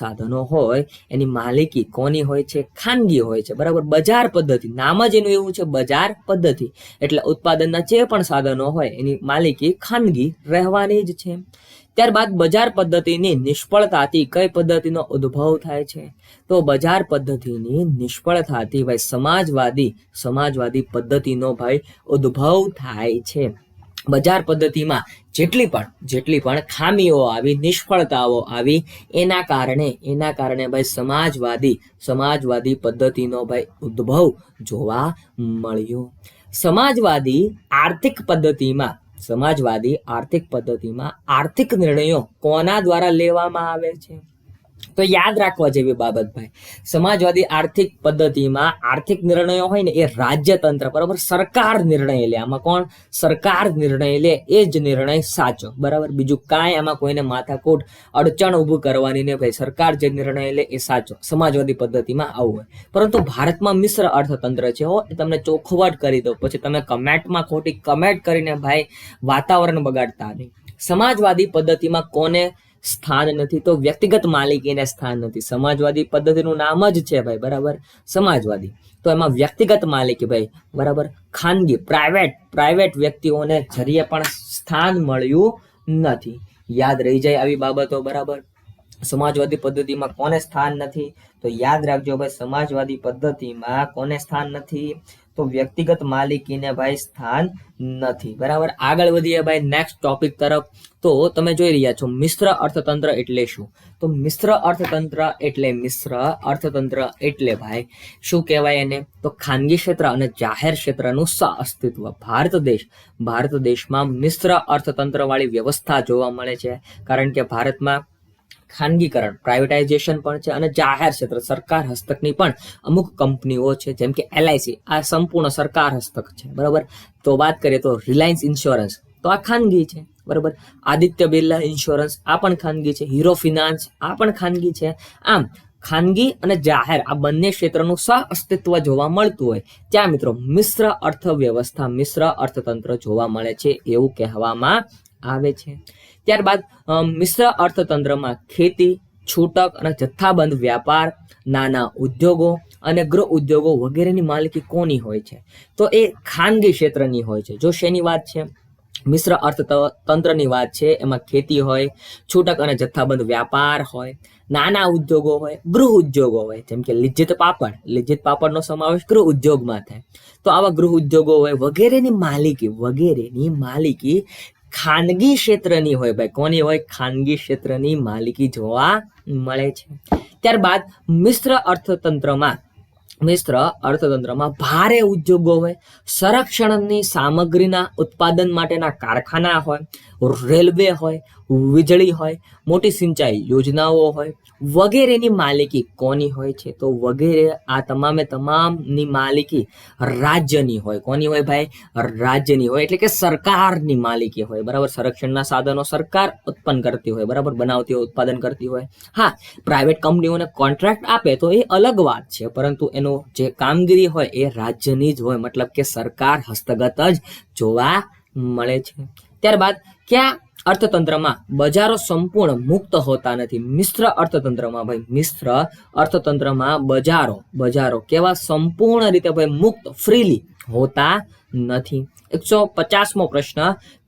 સાધનો હોય એની માલિકી કોની હોય છે? ખાનગી હોય છે. બરાબર, બજાર પદ્ધતિ નામ જ એનું એવું છે, બજાર પદ્ધતિ એટલે ઉત્પાદનના જે પણ સાધનો હોય એની માલિકી ખાનગી રહેવાની જ છે. ત્યારબાદ બજાર પદ્ધતિની નિષ્ફળતાથી કઈ પદ્ધતિનો ઉદ્ભવ થાય છે? તો બજાર પદ્ધતિની નિષ્ફળતાથી ભાઈ સમાજવાદી પદ્ધતિનો ભાઈ ઉદ્ભવ થાય છે. બજાર પદ્ધતિમાં જેટલી પણ ખામીઓ આવી, નિષ્ફળતાઓ આવી, એના કારણે ભાઈ સમાજવાદી પદ્ધતિનો ભાઈ ઉદ્ભવ જોવા મળ્યો. સમાજવાદી આર્થિક પદ્ધતિમાં આર્થિક નિર્ણયો કોના દ્વારા લેવામાં આવે છે? તો યાદ રાખવા જેવી બાબત ભાઈ, સમાજવાદી આર્થિક પદ્ધતિમાં આર્થિક નિર્ણયો હોય ને એ રાજ્યતંત્ર, બરાબર, સરકાર નિર્ણય લે. આમાં કોણ? સરકાર નિર્ણય લે, એ જ નિર્ણય સાચો. બરાબર, બીજું કાંઈ આમાં કોઈને માથાકૂટ અડચણ ઊભું કરવાની ને ભાઈ, સરકાર જે નિર્ણય લે એ સાચો. સમાજવાદી પદ્ધતિમાં આવું હોય. પરંતુ ભારતમાં મિશ્ર અર્થતંત્ર છે. એ તમને ચોખવટ કરી દો, પછી તમે કમેન્ટમાં ખોટી કમેન્ટ કરીને ભાઈ વાતાવરણ બગાડતા નહીં. સમાજવાદી પદ્ધતિમાં કોને સ્થાન નથી? તો વ્યક્તિગત માલિકીને સ્થાન નથી. સમાજવાદી પદ્ધતિનું નામ જ છે ભાઈ, બરાબર, સમાજવાદી. તો એમાં વ્યક્તિગત માલિકી ભાઈ, બરાબર, ખાનગી પ્રાઇવેટ વ્યક્તિઓને જરીએ પણ સ્થાન મળ્યું નથી. યાદ રહી જાય આવી બાબતો. બરાબર, સમાજવાદી પદ્ધતિમાં કોને સ્થાન નથી? તો યાદ રાખજો ભાઈ, સમાજવાદી પદ્ધતિમાં કોને સ્થાન નથી? તો વ્યક્તિગત માલિકીને ભાઈ સ્થાન નથી. બરાબર, આગળ વધીએ ભાઈ નેક્સ્ટ ટોપિક તરફ. તો તમે જોઈ રહ્યા છો મિશ્ર અર્થતંત્ર એટલે શું? તો મિશ્ર અર્થતંત્ર એટલે ભાઈ શું કહેવાય એને? તો ખાનગી ક્ષેત્ર અને જાહેર ક્ષેત્રનું સહઅસ્તિત્વ. ભારત દેશમાં મિશ્ર અર્થતંત્ર વાળી વ્યવસ્થા જોવા મળે છે, કારણ કે ભારતમાં ખાનગીકરણ, પ્રાઇવેટાઇઝેશન પણ છે અને જાહેર ક્ષેત્ર સરકાર હસ્તકની પણ અમુક કંપનીઓ છે, જેમ કે LIC, આ સંપૂર્ણ સરકાર હસ્તક છે. બરાબર, તો વાત કરીએ તો રિલાયન્સ ઇન્સ્યોરન્સ, તો આ ખાનગી છે. બરાબર, આદિત્ય બિરલા ઇન્સ્યોરન્સ, આ પણ ખાનગી છે. હીરો ફિનાન્સ, આ પણ ખાનગી છે. આમ ખાનગી અને જાહેર આ બંને ક્ષેત્રનું સહઅસ્તિત્વ જોવા મળતું હોય ત્યાં મિત્રો મિશ્ર અર્થતંત્ર જોવા મળે છે એવું કહેવામાં આવે છે. ત્યારબાદ મિશ્ર અર્થતંત્રમાં ખેતી, છૂટક અને જથ્થાબંધ વ્યાપાર, નાના ઉદ્યોગો અને ગૃહ ઉદ્યોગો વગેરેની માલિકી કોની હોય છે? તો એ ખાનગી ક્ષેત્રની હોય છે. જો શેની વાત છે? મિશ્ર અર્થતંત્રની વાત છે. એમાં ખેતી હોય, છૂટક અને જથ્થાબંધ વ્યાપાર હોય, નાના ઉદ્યોગો હોય, ગૃહ ઉદ્યોગો હોય, જેમ કે લિજ્જત પાપડનો સમાવેશ ગૃહ ઉદ્યોગમાં થાય. તો આવા ગૃહ ઉદ્યોગો હોય વગેરેની માલિકી ખાનગી ક્ષેત્રની હોય ભાઈ. કોની હોય? ખાનગી ક્ષેત્રની માલિકી જોવા મળે છે. ત્યારબાદ મિશ્ર અર્થતંત્રમાં ભારે ઉદ્યોગો હોય, સંરક્ષણની સામગ્રીના ઉત્પાદન માટેના કારખાના હોય, રેલવે હોય, વીજળી હોય, મોટી સિંચાઈ યોજનાઓ હોય, વગેરેની માલિકી કોની હોય છે? તો વગેરે આ તમામે તમામની માલિકી રાજ્યની હોય. કોની હોય ભાઈ? રાજ્યની હોય, એટલે કે સરકારની માલિકી હોય. બરાબર. સંરક્ષણના સાધનો સરકાર ઉત્પન્ન કરતી હોય, બરાબર, બનાવતી હોય, ઉત્પાદન કરતી હોય. હા, પ્રાઇવેટ કંપનીઓને કોન્ટ્રાક્ટ આપે તો એ અલગ વાત છે, પરંતુ એનો જે કામગીરી હોય એ રાજ્યની જ હોય, મતલબ કે સરકાર હસ્તગત જ જોવા મળે છે. ત્યારબાદ ક્યાં અર્થતંત્રમાં બજારો સંપૂર્ણ મુક્ત હોતા નથી? મિશ્ર અર્થતંત્રમાં ભાઈ, મિશ્ર અર્થતંત્રમાં બજારો કેવા સંપૂર્ણ રીતે ભાઈ મુક્ત, ફ્રીલી હોતા નથી. 150મો પ્રશ્ન,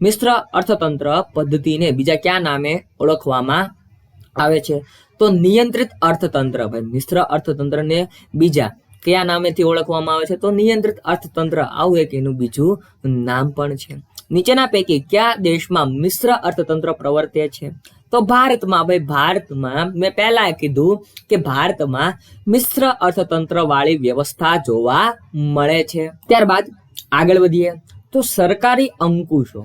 મિશ્ર અર્થતંત્ર પદ્ધતિને બીજા કયા નામે ઓળખવામાં આવે છે? તો નિયંત્રિત અર્થતંત્ર. ભાઈ, મિશ્ર અર્થતંત્રને બીજા કયા નામેથી ઓળખવામાં આવે છે? તો નિયંત્રિત અર્થતંત્ર. આવું એક એનું બીજું નામ પણ છે. નીચેના પૈકી કયા દેશમાં મિશ્ર અર્થતંત્ર પ્રવર્તે છે? તો ભારતમાં. ભાઈ, ભારતમાં મેં પહેલા કીધું કે ભારતમાં મિશ્ર અર્થતંત્ર વાળી વ્યવસ્થા જોવા મળે છે. ત્યારબાદ આગળ વધીએ તો સરકારી અંકુશો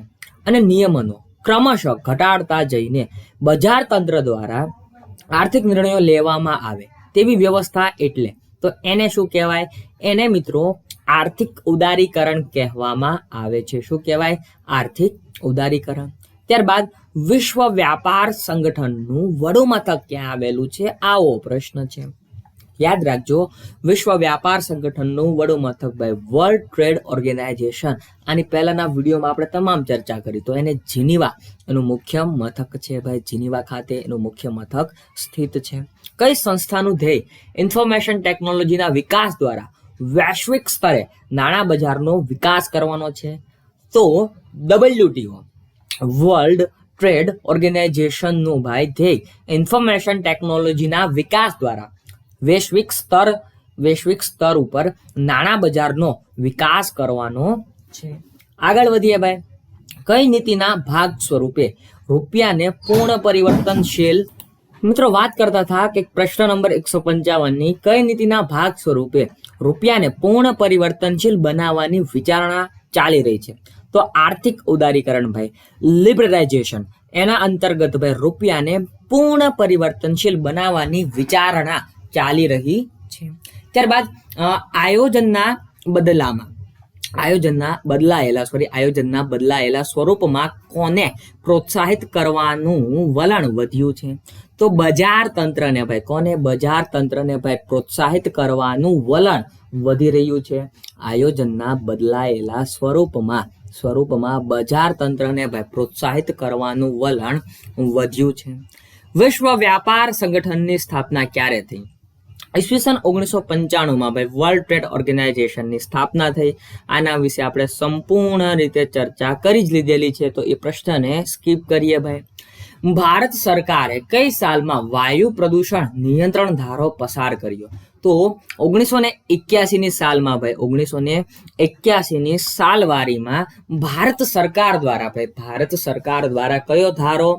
અને નિયમનો ક્રમશઃ ઘટાડતા જઈને બજાર તંત્ર દ્વારા આર્થિક નિર્ણયો લેવામાં આવે તેવી વ્યવસ્થા એટલે તો એને શું કહેવાય? એને મિત્રો આર્થિક ઉદારીકરણ કહેવામાં આવે છે. શું કહેવાય? આર્થિક ઉદારીકરણ. ત્યારબાદ વિશ્વ વ્યાપાર સંગઠનનું વડું મથક ક્યાં આવેલું છે? આવો પ્રશ્ન છે. યાદ રાખજો, વિશ્વ વ્યાપાર સંગઠનનું વડું મથક ભાઈ વર્લ્ડ ટ્રેડ ઓર્ગેનાઇઝેશન. આની પહેલાના વિડીયોમાં આપણે તમામ ચર્ચા કરી. તો એને જીનીવા એનું મુખ્ય મથક છે ભાઈ. જીનીવા ખાતે એનું મુખ્ય મથક સ્થિત છે. કઈ સંસ્થાનું ધ્યેય ઇન્ફોર્મેશન ટેકનોલોજીના વિકાસ દ્વારા વૈશ્વિક સ્તરે નાણાં બજારનો વિકાસ કરવાનો છે? તો WTO વર્લ્ડ ટ્રેડ ઓર્ગેનાઇઝેશનનું ભાઈ ધ્યેય ઇન્ફોર્મેશન ટેકનોલોજીના વિકાસ દ્વારા વૈશ્વિક સ્તર ઉપર નાણાં બજારનો વિકાસ કરવાનો છે. આગળ વધીએ ભાઈ. કઈ નીતિના ભાગ સ્વરૂપે રૂપિયાને પૂર્ણ પરિવર્તનશીલ, મિત્રો વાત કરતા હતા કે પ્રશ્ન નંબર 155ની કઈ નીતિના ભાગ સ્વરૂપે રૂપિયાને પૂર્ણ પરિવર્તનશીલ બનાવવાની વિચારણા ચાલી રહી છે? તો આર્થિક ઉદારીકરણ ભાઈ, લિબરલાઇઝેશન. એના અંતર્ગત ભાઈ રૂપિયાને પૂર્ણ પરિવર્તનશીલ બનાવવાની વિચારણા ચાલી રહી છે. ત્યારબાદ આયોજનના બદલાયેલા સ્વરૂપમાં કોને પ્રોત્સાહિત કરવાનું વલણ વધ્યું છે? તો બજાર તંત્રને ભાઈ. કોને? બજાર તંત્રને ભાઈ પ્રોત્સાહિત કરવાનું વલણ વધી રહ્યું છે. આયોજનના બદલાયેલા સ્વરૂપમાં બજાર તંત્રને ભાઈ પ્રોત્સાહિત કરવાનું વલણ વધ્યું છે. વિશ્વ વ્યાપાર સંગઠનની સ્થાપના ક્યારે થઈ? ઈસવીસન 1995માં ભાઈ વર્લ્ડ ટ્રેડ ઓર્ગેનાઇઝેશનની સ્થાપના થઈ. આના વિશે આપણે સંપૂર્ણ રીતે ચર્ચા કરી જ લીધેલી છે, તો એ પ્રશ્નને સ્કીપ કરીએ ભાઈ. ભારત સરકારે કઈ સાલમાં વાયુ પ્રદૂષણ નિયંત્રણ ધારો પસાર કર્યો? તો 1981ની સાલમાં ભાઈ. 1981ની સાલવારીમાં ભારત સરકાર દ્વારા કયો ધારો?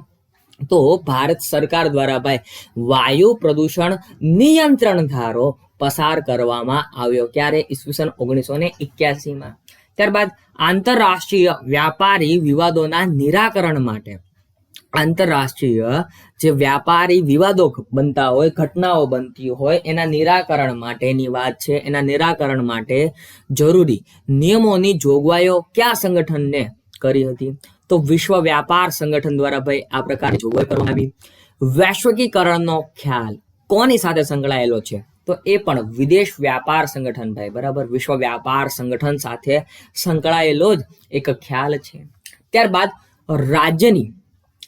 તો ભારત સરકાર દ્વારા ભાઈ વાયુ પ્રદૂષણ નિયંત્રણ ધારો પસાર કરવામાં આવ્યો. ક્યારે? ઈસવીસન 1981માં. ત્યારબાદ આંતરરાષ્ટ્રીય વ્યાપારી વિવાદોના નિરાકરણ માટે, આંતરરાષ્ટ્રીય જે વ્યાપારી વિવાદો બનતા હોય, ઘટનાઓ બનતી હોય, એના નિરાકરણ માટેની વાત છે. એના નિરાકરણ માટે જરૂરી નિયમોની જોગવાઈઓ કયા સંગઠનને કરી હતી? તો વિશ્વ વ્યાપાર સંગઠન દ્વારા ભાઈ આ પ્રકારની જોગવાઈ કરવામાં આવી. વૈશ્વિકીકરણનો ખ્યાલ કોની સાથે સંકળાયેલો છે? તો એ પણ વિદેશ વ્યાપાર સંગઠન ભાઈ, બરાબર, વિશ્વ વ્યાપાર સંગઠન સાથે સંકળાયેલો જ એક ખ્યાલ છે. ત્યારબાદ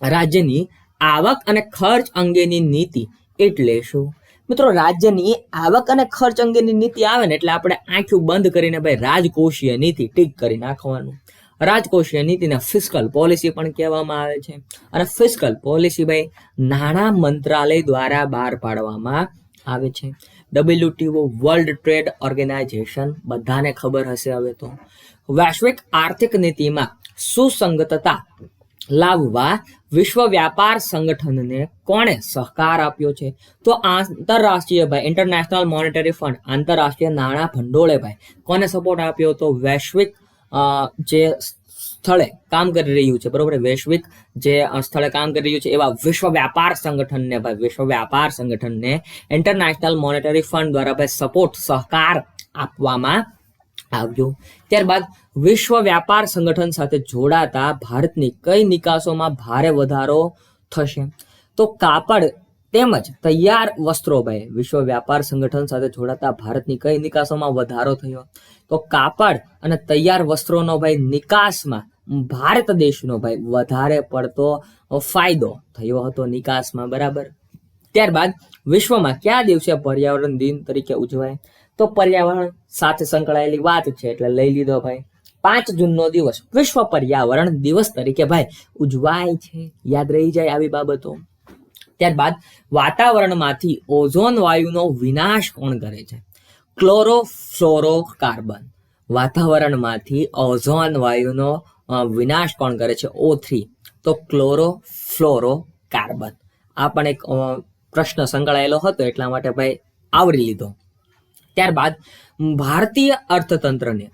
રાજ્યની આવક અને ખર્ચ અંગેની નીતિ એટલે શું? મિત્રો, રાજ્યની આવક અને ખર્ચ અંગેની નીતિ આવે ને એટલે આપણે આંખું બંધ કરીને ભાઈ રાજકોષીય નીતિ ટીક કરી નાખવાનું. રાજકોષીય નીતિને ફિસ્કલ પોલિસી પણ કહેવામાં આવે છે. અને ફિસ્કલ પોલિસી ભાઈ નાણાં મંત્રાલય દ્વારા બહાર પાડવામાં આવે છે. WTO વર્લ્ડ ટ્રેડ ઓર્ગેનાઇઝેશન બધાને ખબર હશે હવે તો. વૈશ્વિક આર્થિક નીતિમાં સુસંગતતા લાવવા વિશ્વ વ્યાપાર સંગઠનને કોણે સહકાર આપ્યો છે? તો આંતરરાષ્ટ્રીય ભાઈ ઇન્ટરનેશનલ મોનેટરી ફંડ, આંતરરાષ્ટ્રીય નાણાં ભંડોળે ભાઈ કોને સપોર્ટ આપ્યો? તો વૈશ્વિક જે સ્થળે કામ કરી રહ્યું છે, બરોબર, વૈશ્વિક જે સ્થળે કામ કરી રહ્યું છે એવા વિશ્વ વ્યાપાર સંગઠનને ભાઈ, વિશ્વ વ્યાપાર સંગઠનને ઇન્ટરનેશનલ મોનેટરી ફંડ દ્વારા ભાઈ સપોર્ટ, સહકાર આપવામાં આવ્યો. ત્યારબાદ વિશ્વ વ્યાપાર સંગઠન સાથે જોડાતા ભારતની કઈ નિકાસોમાં ભારે વધારો થશે? તો કાપડ તેમજ તૈયાર વસ્ત્રો ભાઈ, વિશ્વ વ્યાપાર સંગઠન સાથે જોડાતા ભારતની કઈ નિકાસોમાં વધારો થયો? તો કાપડ અને તૈયાર વસ્ત્રોનો ભાઈ નિકાસમાં ભારત દેશનો ભાઈ વધારે પડતો ફાયદો થયો હતો નિકાસમાં, બરાબર. ત્યારબાદ વિશ્વમાં કયા દિવસે પર્યાવરણ દિન તરીકે ઉજવાય? તો પર્યાવરણ સાથે સંકળાયેલી વાત છે એટલે લઈ લીધો ભાઈ. 5 જૂનનો દિવસ વિશ્વ પર્યાવરણ દિવસ તરીકે ભાઈ ઉજવાય છે, યાદ રહી જાય આવી બાબતો. ત્યારબાદ વાતાવરણમાંથી ઓઝોન વાયુનો વિનાશ કોણ કરે છે? ક્લોરોફ્લોરોકાર્બન. વાતાવરણમાંથી ઓઝોન વાયુનો વિનાશ કોણ કરે છે? O3. તો ક્લોરોફ્લોરોકાર્બન. આ પણ એક પ્રશ્ન સંકળાયેલો હતો એટલા માટે ભાઈ આવરી લીધો. ત્યારબાદ ભારતીય અર્થતંત્રને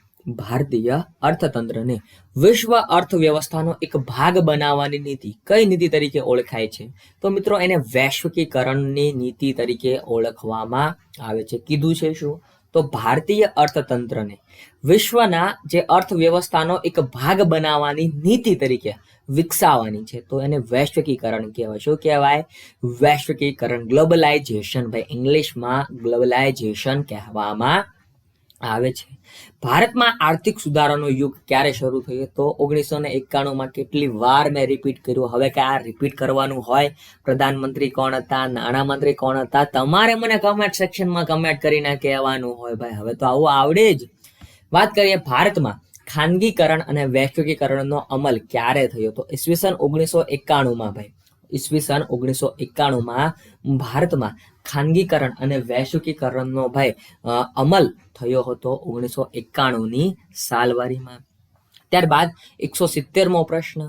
વિશ્વ અર્થવ્યવસ્થાનો એક ભાગ બનાવવાની નીતિ કઈ નીતિ તરીકે ઓળખાય છે? તો મિત્રો એને વૈશ્વિકીકરણની નીતિ તરીકે ઓળખવામાં આવે છે. કીધું છે શું? તો ભારતીય અર્થતંત્રને વિશ્વના જે અર્થવ્યવસ્થાનો એક ભાગ બનાવવાની નીતિ તરીકે વિકસાવવાની છે તો એને વૈશ્વિકીકરણ કહેવાય. શું કહેવાય? વૈશ્વિકીકરણ, ગ્લોબલાઇઝેશન ભાઈ, ઇંગ્લિશમાં ગ્લોબલાઇઝેશન કહેવામાં આવે છે. ભારતમાં આર્થિક સુધારાનો યુગ ક્યારે શરૂ થયો? તો 1991માં. કેટલી વાર મેં રિપીટ કર્યું, હવે કે આ રિપીટ કરવાનું હોય? પ્રધાનમંત્રી કોણ હતા, નાણામંત્રી કોણ હતા, તમારે મને કમેન્ટ સેક્શનમાં કમેન્ટ કરીને કહેવાનું હોય ભાઈ. હવે તો આવું આવડે જ. વાત કરીએ ભારતમાં ખાનગીકરણ અને વૈશ્વિકીકરણનો અમલ ક્યારે થયો? તો ઈસવીસન 1991માં ભાઈ. ઈસવીસન 1991માં ભારતમાં ખાનગીકરણ અને વૈશ્વિકીકરણનો ભાઈ અમલ થયો હતો 1991ની સાલવારીમાં. ત્યારબાદ 170મો પ્રશ્ન,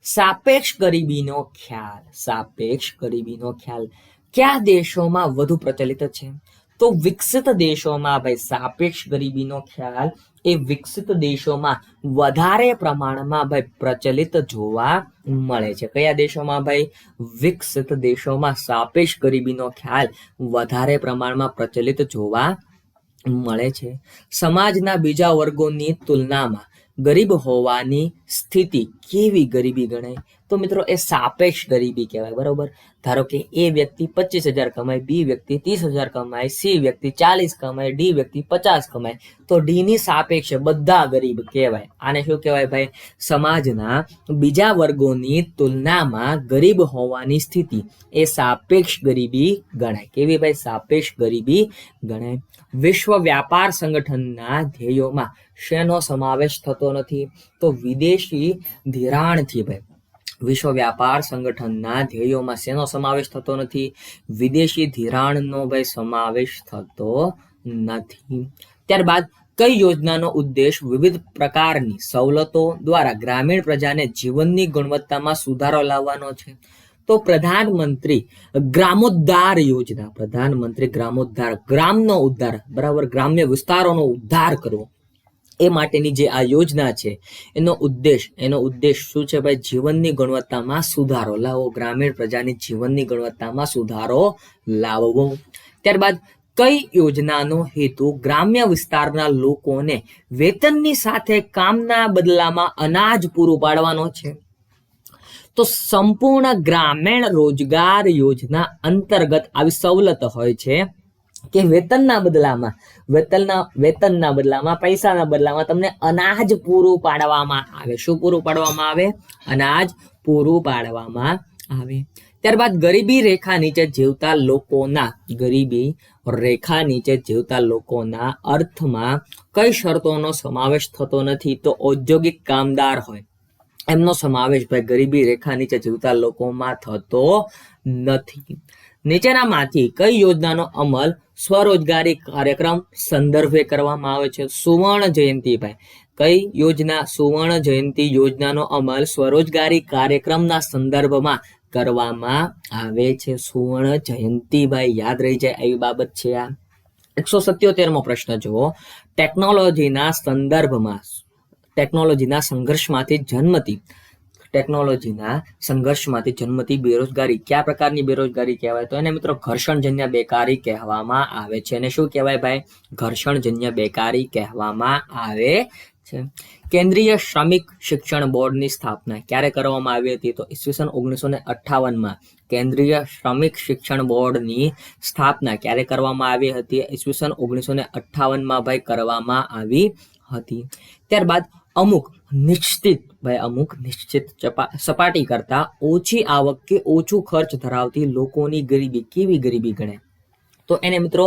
સાપેક્ષ ગરીબીનો ખ્યાલ. સાપેક્ષ ગરીબીનો ખ્યાલ કયા દેશોમાં વધુ પ્રચલિત છે? તો વિકસિત દેશોમાં ભાઈ સાપેક્ષ ગરીબીનો ખ્યાલ એ વિકસિત દેશોમાં વધારે પ્રમાણમાં ભાઈ પ્રચલિત જોવા મળે છે. કયા દેશોમાં ભાઈ? વિકસિત દેશોમાં સાપેક્ષ ગરીબીનો ખ્યાલ વધારે પ્રમાણમાં પ્રચલિત જોવા મળે છે. સમાજના બીજા વર્ગોની તુલનામાં ગરીબ હોવાની સ્થિતિ કેવી ગરીબી ગણાય? તો મિત્રો એ સાપેક્ષ ગરીબી કહેવાય, બરોબર. ધારો કે એ વ્યક્તિ 25,000 કમાય, બી વ્યક્તિ 30,000 કમાય, સી વ્યક્તિ 40 કમાય, ડી વ્યક્તિ 50 કમાય, તો ડી ની સાપેક્ષે બધા ગરીબ કહેવાય. આને શું કહેવાય ભાઈ? સમાજના બીજા વર્ગોની તુલનામાં ગરીબ હોવાની સ્થિતિ એ સાપેક્ષ ગરીબી ગણાય. કેવી ભાઈ? સાપેક્ષ ગરીબી ગણાય. વિશ્વ વ્યાપાર સંગઠનના ધ્યેયોમાં શેનો સમાવેશ થતો નથી? તો વિદેશી ધિરાણથી ભાઈ. વિશ્વ વ્યાપાર સંગઠનના ધ્યેયોમાં શેનો સમાવેશ થતો નથી? વિદેશી ધિરાણનો ભાઈ સમાવેશ થતો નથી. ત્યારબાદ કઈ યોજનાનો ઉદ્દેશ વિવિધ પ્રકારની સવલતો દ્વારા ગ્રામીણ પ્રજાને જીવનની ગુણવત્તામાં સુધારો લાવવાનો છે? તો પ્રધાનમંત્રી ગ્રામોદ્ધાર યોજના. પ્રધાનમંત્રી ગ્રામોદ્ધાર, ગ્રામનો ઉદ્ધાર, બરાબર, ગ્રામ્ય વિસ્તારોનો ઉદ્ધાર કરવો એ માટેની જે આ યોજના છે એનો ઉદ્દેશ શું છે ભાઈ? જીવનની ગુણવત્તામાં સુધારો લાવવો, ગ્રામીણ પ્રજાની જીવનની ગુણવત્તામાં સુધારો લાવવો. ત્યારબાદ કઈ યોજનાનો હેતુ ગ્રામ્ય વિસ્તારના લોકોને વેતનની સાથે કામના બદલામાં અનાજ પૂરું પાડવાનો છે? તો સંપૂર્ણ ગ્રામીણ રોજગાર યોજના અંતર્ગત આવી સવલત હોય છે કે વેતનના બદલામાં પૈસાના બદલામાં તમને અનાજ પૂરું પાડવામાં આવે. શું પૂરું પાડવામાં આવે? અનાજ પૂરું પાડવામાં આવે. ત્યારબાદ ગરીબી રેખા નીચે જીવતા લોકોના અર્થમાં કઈ શરતોનો સમાવેશ થતો નથી? તો ઔદ્યોગિક કામદાર હોય એમનો સમાવેશ ભાઈ ગરીબી રેખા નીચે જીવતા લોકોમાં થતો નથી. નીચેનામાંથી કઈ યોજનાનો અમલ સ્વરોજગારી કાર્યક્રમ સંદર્ભે કરવામાં આવે છે? સુવર્ણ જયંતિ ભાઈ. કઈ યોજના? સુવર્ણ જયંતિ યોજનાનો અમલ સ્વરોજગારી કાર્યક્રમના સંદર્ભમાં કરવામાં આવે છે. સુવર્ણ જયંતિ ભાઈ યાદ રહી જાય એવી બાબત છે આ. 177મો પ્રશ્ન જુઓ, ટેકનોલોજીના સંદર્ભમાં ટેકનોલોજીના સંઘર્ષમાંથી જન્મતી બેરોજગારી કયા પ્રકારની બેરોજગારી કહેવાય? તો એને મિત્રો ઘર્ષણજન્ય બેકારી કહેવામાં આવે છે. અને શું કહેવાય ભાઈ? ઘર્ષણજન્ય બેકારી કહેવામાં આવે છે. કેન્દ્રીય શ્રમિક શિક્ષણ બોર્ડની સ્થાપના ક્યારે કરવામાં આવી હતી? તો ઈસવીસન 1958માં કેન્દ્રીય શ્રમિક શિક્ષણ બોર્ડની સ્થાપના ક્યારે કરવામાં આવી હતી? ઈસવીસન 1958માં ભાઈ કરવામાં આવી હતી. ત્યારબાદ અમુક નિશ્ચિત સપાટી કરતા ઓછી આવક કે ઓછું ખર્ચ ધરાવતી લોકોની ગરીબી કેવી ગરીબી ગણે? તો એને મિત્રો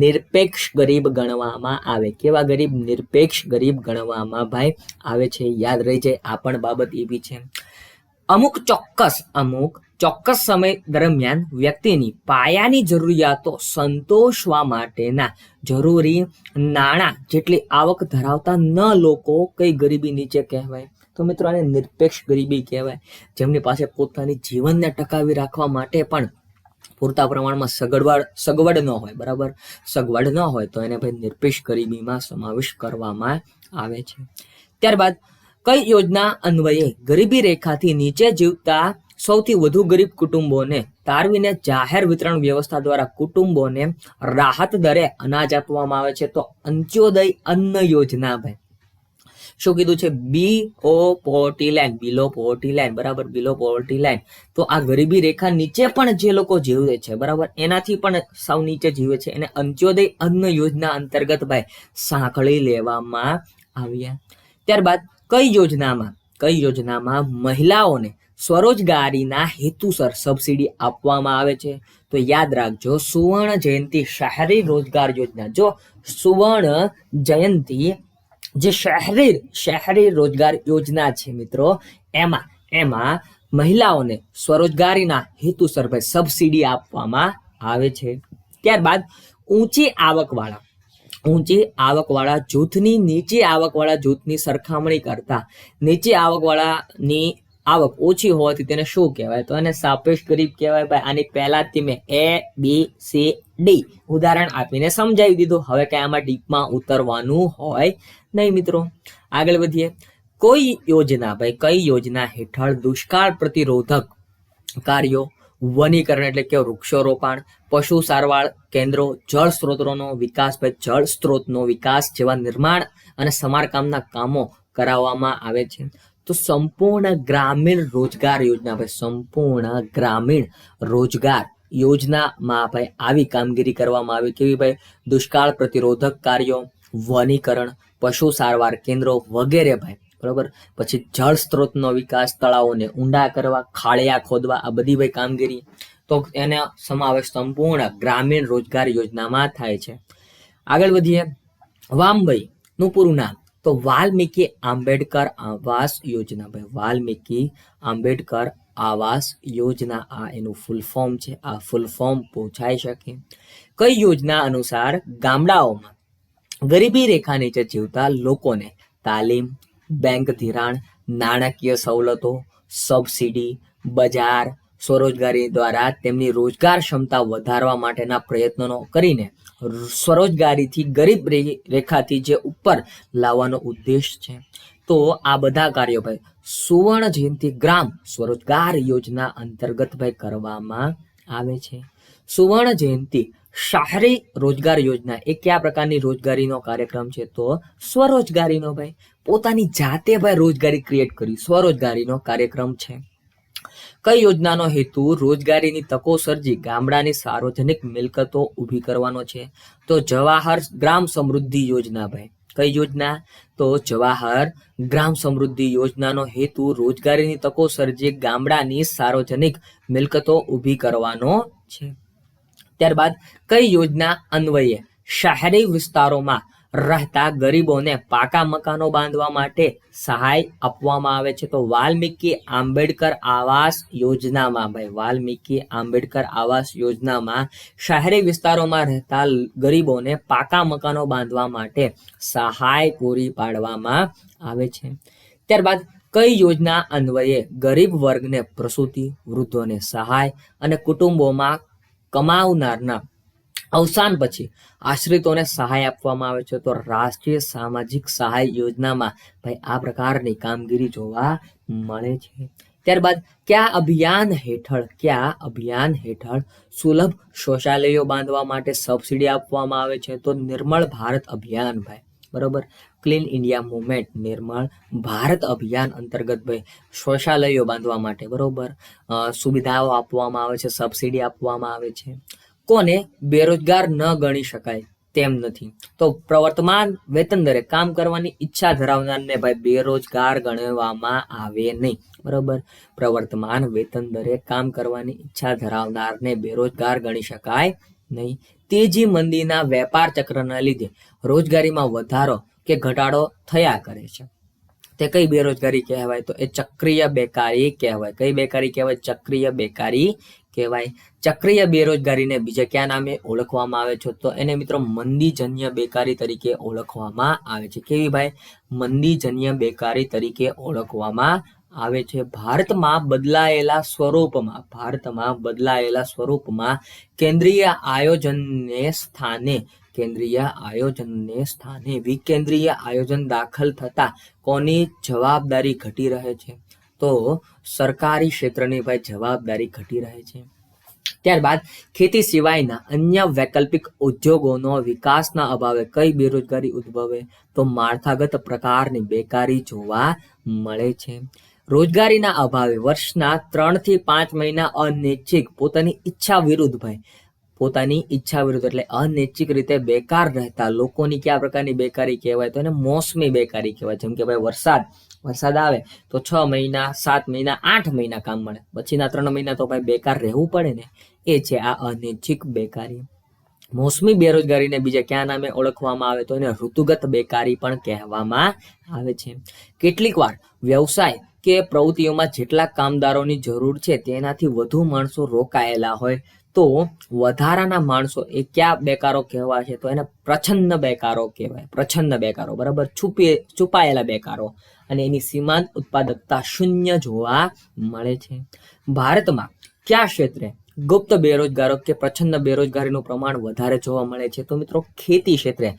નિરપેક્ષ ગરીબ ગણવામાં આવે. કેવા ગરીબ? નિરપેક્ષ ગરીબ ગણવામાં ભાઈ આવે છે. યાદ રહી જાય, આ પણ બાબત એવી છે. અમુક ચોક્કસ સમય દરમિયાન વ્યક્તિની પાયાની જરૂરિયાતો સંતોષવા માટેના જરૂરી નાણાં જેટલી આવક ધરાવતા ન લોકો કઈ ગરીબી નીચે કહેવાય? તો મિત્રો આને નિરપેક્ષ ગરીબી કહેવાય. જેમની પાસે પોતાની જીવનને ટકાવી રાખવા માટે પણ પૂરતા પ્રમાણમાં સગવડ ન હોય, બરાબર, સગવડ ન હોય તો એને ભાઈ નિરપેક્ષ ગરીબીમાં સમાવેશ કરવામાં આવે છે. ત્યારબાદ કઈ યોજના અન્વયે ગરીબી રેખાથી નીચે જીવતા સૌથી વધુ ગરીબ કુટુંબોને તારવીને જાહેર વિતરણ વ્યવસ્થા દ્વારા કુટુંબોને રાહત દરે અનાજ આપવામાં આવે છે? તો અંત્યોદય અન્ન યોજના ભાઈ. શું કીધું છે? બિલો પોવર્ટી લાઈન, બરાબર, બિલો પોવર્ટી લાઈન. તો આ ગરીબી રેખા નીચે પણ જે લોકો જીવે છે, બરાબર, એનાથી પણ સાવ નીચે જીવે છે, એને અંત્યોદય અન્ન યોજના અંતર્ગત ભાઈ સાંકળી લેવામાં આવ્યા. ત્યારબાદ કઈ યોજનામાં મહિલાઓને સ્વરોજગારીના હેતુસર સબસિડી આપવામાં આવે છે? તો યાદ રાખજો, સુવર્ણ જયંતિ શહેરી રોજગાર યોજના. જો સુવર્ણ જયંતિ જે શહેરી રોજગાર યોજના છે મિત્રો, એમાં મહિલાઓને સ્વરોજગારીના હેતુસર ભાઈ સબસિડી આપવામાં આવે છે. ત્યારબાદ ઊંચી આવકવાળા જૂથની નીચી આવકવાળા જૂથની સરખામણી કરતા નીચી આવકવાળાની આવક ઓછી હોવાથી તેને શું કહેવાય? તો એને સાપેક્ષ ગરીબ કહેવાય ભાઈ. આની પહેલાથી મેં ABCD ઉદાહરણ આપીને સમજાવી દીધું. હવે કઈ આમાં ડીપમાં ઉતરવાનું હોય નહીં મિત્રો. આગળ વધીએ. કઈ યોજના હેઠળ દુષ્કાળ પ્રતિરોધક કાર્યો, વનીકરણ એટલે કે વૃક્ષારોપણ, પશુ સારવાર કેન્દ્રો, જળ સ્ત્રોતનો વિકાસ જેવા નિર્માણ અને સમારકામના કામો કરાવવામાં આવે છે? તો સંપૂર્ણ ગ્રામીણ રોજગાર યોજના ભાઈ. સંપૂર્ણ ગ્રામીણ રોજગાર યોજનામાં ભાઈ આવી કામગીરી કરવામાં આવી. કેવી ભાઈ? દુષ્કાળ પ્રતિરોધક કાર્યો, વનીકરણ, પશુ સારવાર કેન્દ્રો વગેરે ભાઈ, બરાબર. પછી જળ સ્ત્રોતનો વિકાસ, તળાવોને ઊંડા કરવા, ખાળિયા ખોદવા, આ બધી ભાઈ કામગીરી તો એને સમાવેશ સંપૂર્ણ ગ્રામીણ રોજગાર યોજનામાં થાય છે. આગળ વધીએ. વામભાઈ નું પૂરું નામ? તો વાલ્મીકી આંબેડકર આવાસ યોજના ભાઈ. વાલ્મીકી આંબેડકર આવાસ યોજના, આ એનું ફૂલ ફોર્મ છે. આ ફૂલ ફોર્મ પૂછાઈ શકે. કઈ યોજના અનુસાર ગામડાઓમાં ગરીબી રેખા નીચે જીવતા લોકોને તાલીમ, બેંક ધિરાણ, નાણાકીય સવલતો, સબસિડી, બજાર, સ્વરોજગારી દ્વારા તેમની રોજગાર ક્ષમતા વધારવા માટેના પ્રયત્નો કરીને સ્વરોજગારીથી ગરીબ રેખાથી જે ઉપર લાવવાનો ઉદ્દેશ છે? તો આ બધા કાર્યો ભાઈ સુવર્ણ જયંતિ ગ્રામ સ્વરોજગાર યોજના અંતર્ગત ભાઈ કરવામાં આવે છે. સુવર્ણ જયંતિ શહેરી રોજગાર યોજના એ કયા પ્રકારની રોજગારીનો કાર્યક્રમ છે? તો સ્વરોજગારીનો ભાઈ. પોતાની જાતે ભાઈ રોજગારી ક્રિએટ કરી, સ્વરોજગારીનો કાર્યક્રમ છે. કઈ યોજનાનો હેતુ રોજગારીની તકો સર્જી ગામડાની સાર્વજનિક મિલકતો ઊભી કરવાનો છે? તો જવાહર ગ્રામ સમૃદ્ધિ યોજના ભાઈ. કઈ યોજના? તો જવાહર ગ્રામ સમૃદ્ધિ યોજનાનો હેતુ રોજગારીની તકો સર્જી ગામડાની સાર્વજનિક મિલકતો ઊભી કરવાનો છે. ત્યારબાદ કઈ યોજના અન્વયે શહેરી વિસ્તારોમાં રહેતા ગરીબોને પાકા મકાનો બાંધવા માટે સહાય આપવામાં આવે છે? તો વાલ્મીકી આંબેડકર આવાસ યોજનામાં ભાઈ. વાલ્મીકી આંબેડકર આવાસ યોજનામાં શહેરી વિસ્તારોમાં રહેતા ગરીબોને પાકા મકાનો બાંધવા માટે સહાય પૂરી પાડવામાં આવે છે. ત્યારબાદ કઈ યોજના અન્વયે ગરીબ વર્ગને પ્રસૂતિ, વૃદ્ધોને સહાય અને કુટુંબોમાં કમાવનારના અવસાન પછી આશ્રિતોને સહાય આપવામાં આવે છે. તો રાષ્ટ્રીય સામાજિક સહાય યોજનામાં ભાઈ આ પ્રકારની કામગીરી જોવા મળે છે. ત્યારબાદ કયા અભિયાન હેઠળ સુલભ શૌચાલયો બાંધવા માટે સબસિડી આપવામાં આવે છે? તો નિર્મળ ભારત અભિયાન ભાઈ, બરોબર. ક્લીન ઇન્ડિયા મુવમેન્ટ, નિર્મળ ભારત અભિયાન અંતર્ગત ભાઈ શૌચાલયો બાંધવા માટે, બરોબર, સુવિધાઓ આપવામાં આવે છે, સબસિડી આપવામાં આવે છે. કોને બેરોજગાર ન ગણી શકાય તેમ નથી? તો પ્રવર્તમાન વેતન દરે કામ કરવાની ઈચ્છા ધરાવનારને ભાઈ બેરોજગાર ગણવામાં આવે નહીં, બરોબર. પ્રવર્તમાન વેતન દરે કામ કરવાની ઈચ્છા ધરાવનારને બેરોજગાર ગણી શકાય નહીં. તેજી મંદીના વેપાર ચક્રના લીધે રોજગારીમાં વધારો કે ઘટાડો થયા કરે છે, તે કઈ બેરોજગારી કહેવાય? તો એ ચક્રીય બેકારી કહેવાય. કઈ બેકારી કહેવાય? ચક્રીય બેકારી કહેવાય. ચક્રીય બેરોજગારીને બીજા કયા નામે ઓળખવામાં આવે છે? તો એને મિત્રો મંદીજન્ય બેકારી તરીકે ઓળખવામાં આવે છે. કેવી ભાઈ? મંદીજન્ય બેકારી તરીકે ઓળખવામાં આવે છે. ભારતમાં બદલાયેલા સ્વરૂપમાં કેન્દ્રીય આયોજનને સ્થાને વિકેન્દ્રીય આયોજન દાખલ થતા કોની જવાબદારી ઘટી રહે છે? તો સરકારી ક્ષેત્રની ભાઈ જવાબદારી ઘટી રહે છે. ત્યારબાદ ખેતી સિવાયના અન્ય વૈકલ્પિક ઉદ્યોગોનો વિકાસના અભાવે કઈ બેરોજગારી ઉદ્ભવે? તો માળખાગત પ્રકારની બેકારી જોવા મળે છે. રોજગારીના અભાવે વર્ષના 3 થી 5 મહિના અનૈચ્છિક પોતાની ઈચ્છા વિરુદ્ધ એટલે અનૈચ્છિક રીતે બેકાર રહેતા લોકોની કયા પ્રકારની બેકારી કહેવાય? તો એને મોસમી બેકારી કહેવાય. જેમ કે ભાઈ વરસાદ આવે તો 6 મહિના, 7 મહિના, 8 મહિના કામ મળે, પછીના 3 મહિના તો ભાઈ બેકાર રહેવું પડે ને, એ છે આ અનૈચ્છિક બેકારી. મોસમી બેરોજગારીને બીજા કયા નામે ઓળખવામાં આવે? તો એને ઋતુગત બેકારી પણ કહેવામાં આવે છે. કેટલીક વાર વ્યવસાય કે પ્રવૃત્તિઓમાં જેટલા કામદારોની જરૂર છે તેનાથી વધુ માણસો રોકાયેલા હોય તો વધારાના માણસો એ કયા બેકારો કહેવાય છે? તો એને પ્રચ્છન્ન બેકારો કહેવાય. બરાબર, છુપાયેલા બેકારો, અને એની સીમાંત ઉત્પાદકતા શૂન્ય જોવા મળે છે. ભારતમાં કયા ક્ષેત્રે ગુપ્ત બેરોજગારો કે પ્રચ્છન્ન બેરોજગારીનું પ્રમાણ વધારે જોવા મળે છે? તો મિત્રો ખેતી ક્ષેત્રે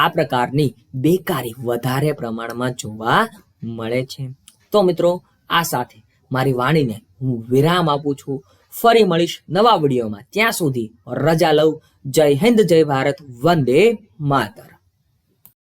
આ પ્રકારની બેકારી વધારે પ્રમાણમાં જોવા મળે છે. તો મિત્રો આ સાથે મારી વાણીને હું વિરામ આપું છું. ફરી મળીશ નવા વિડીયોમાં. ત્યાં સુધી રજા લઉં. જય હિન્દ, જય ભારત, વંદે માતરમ.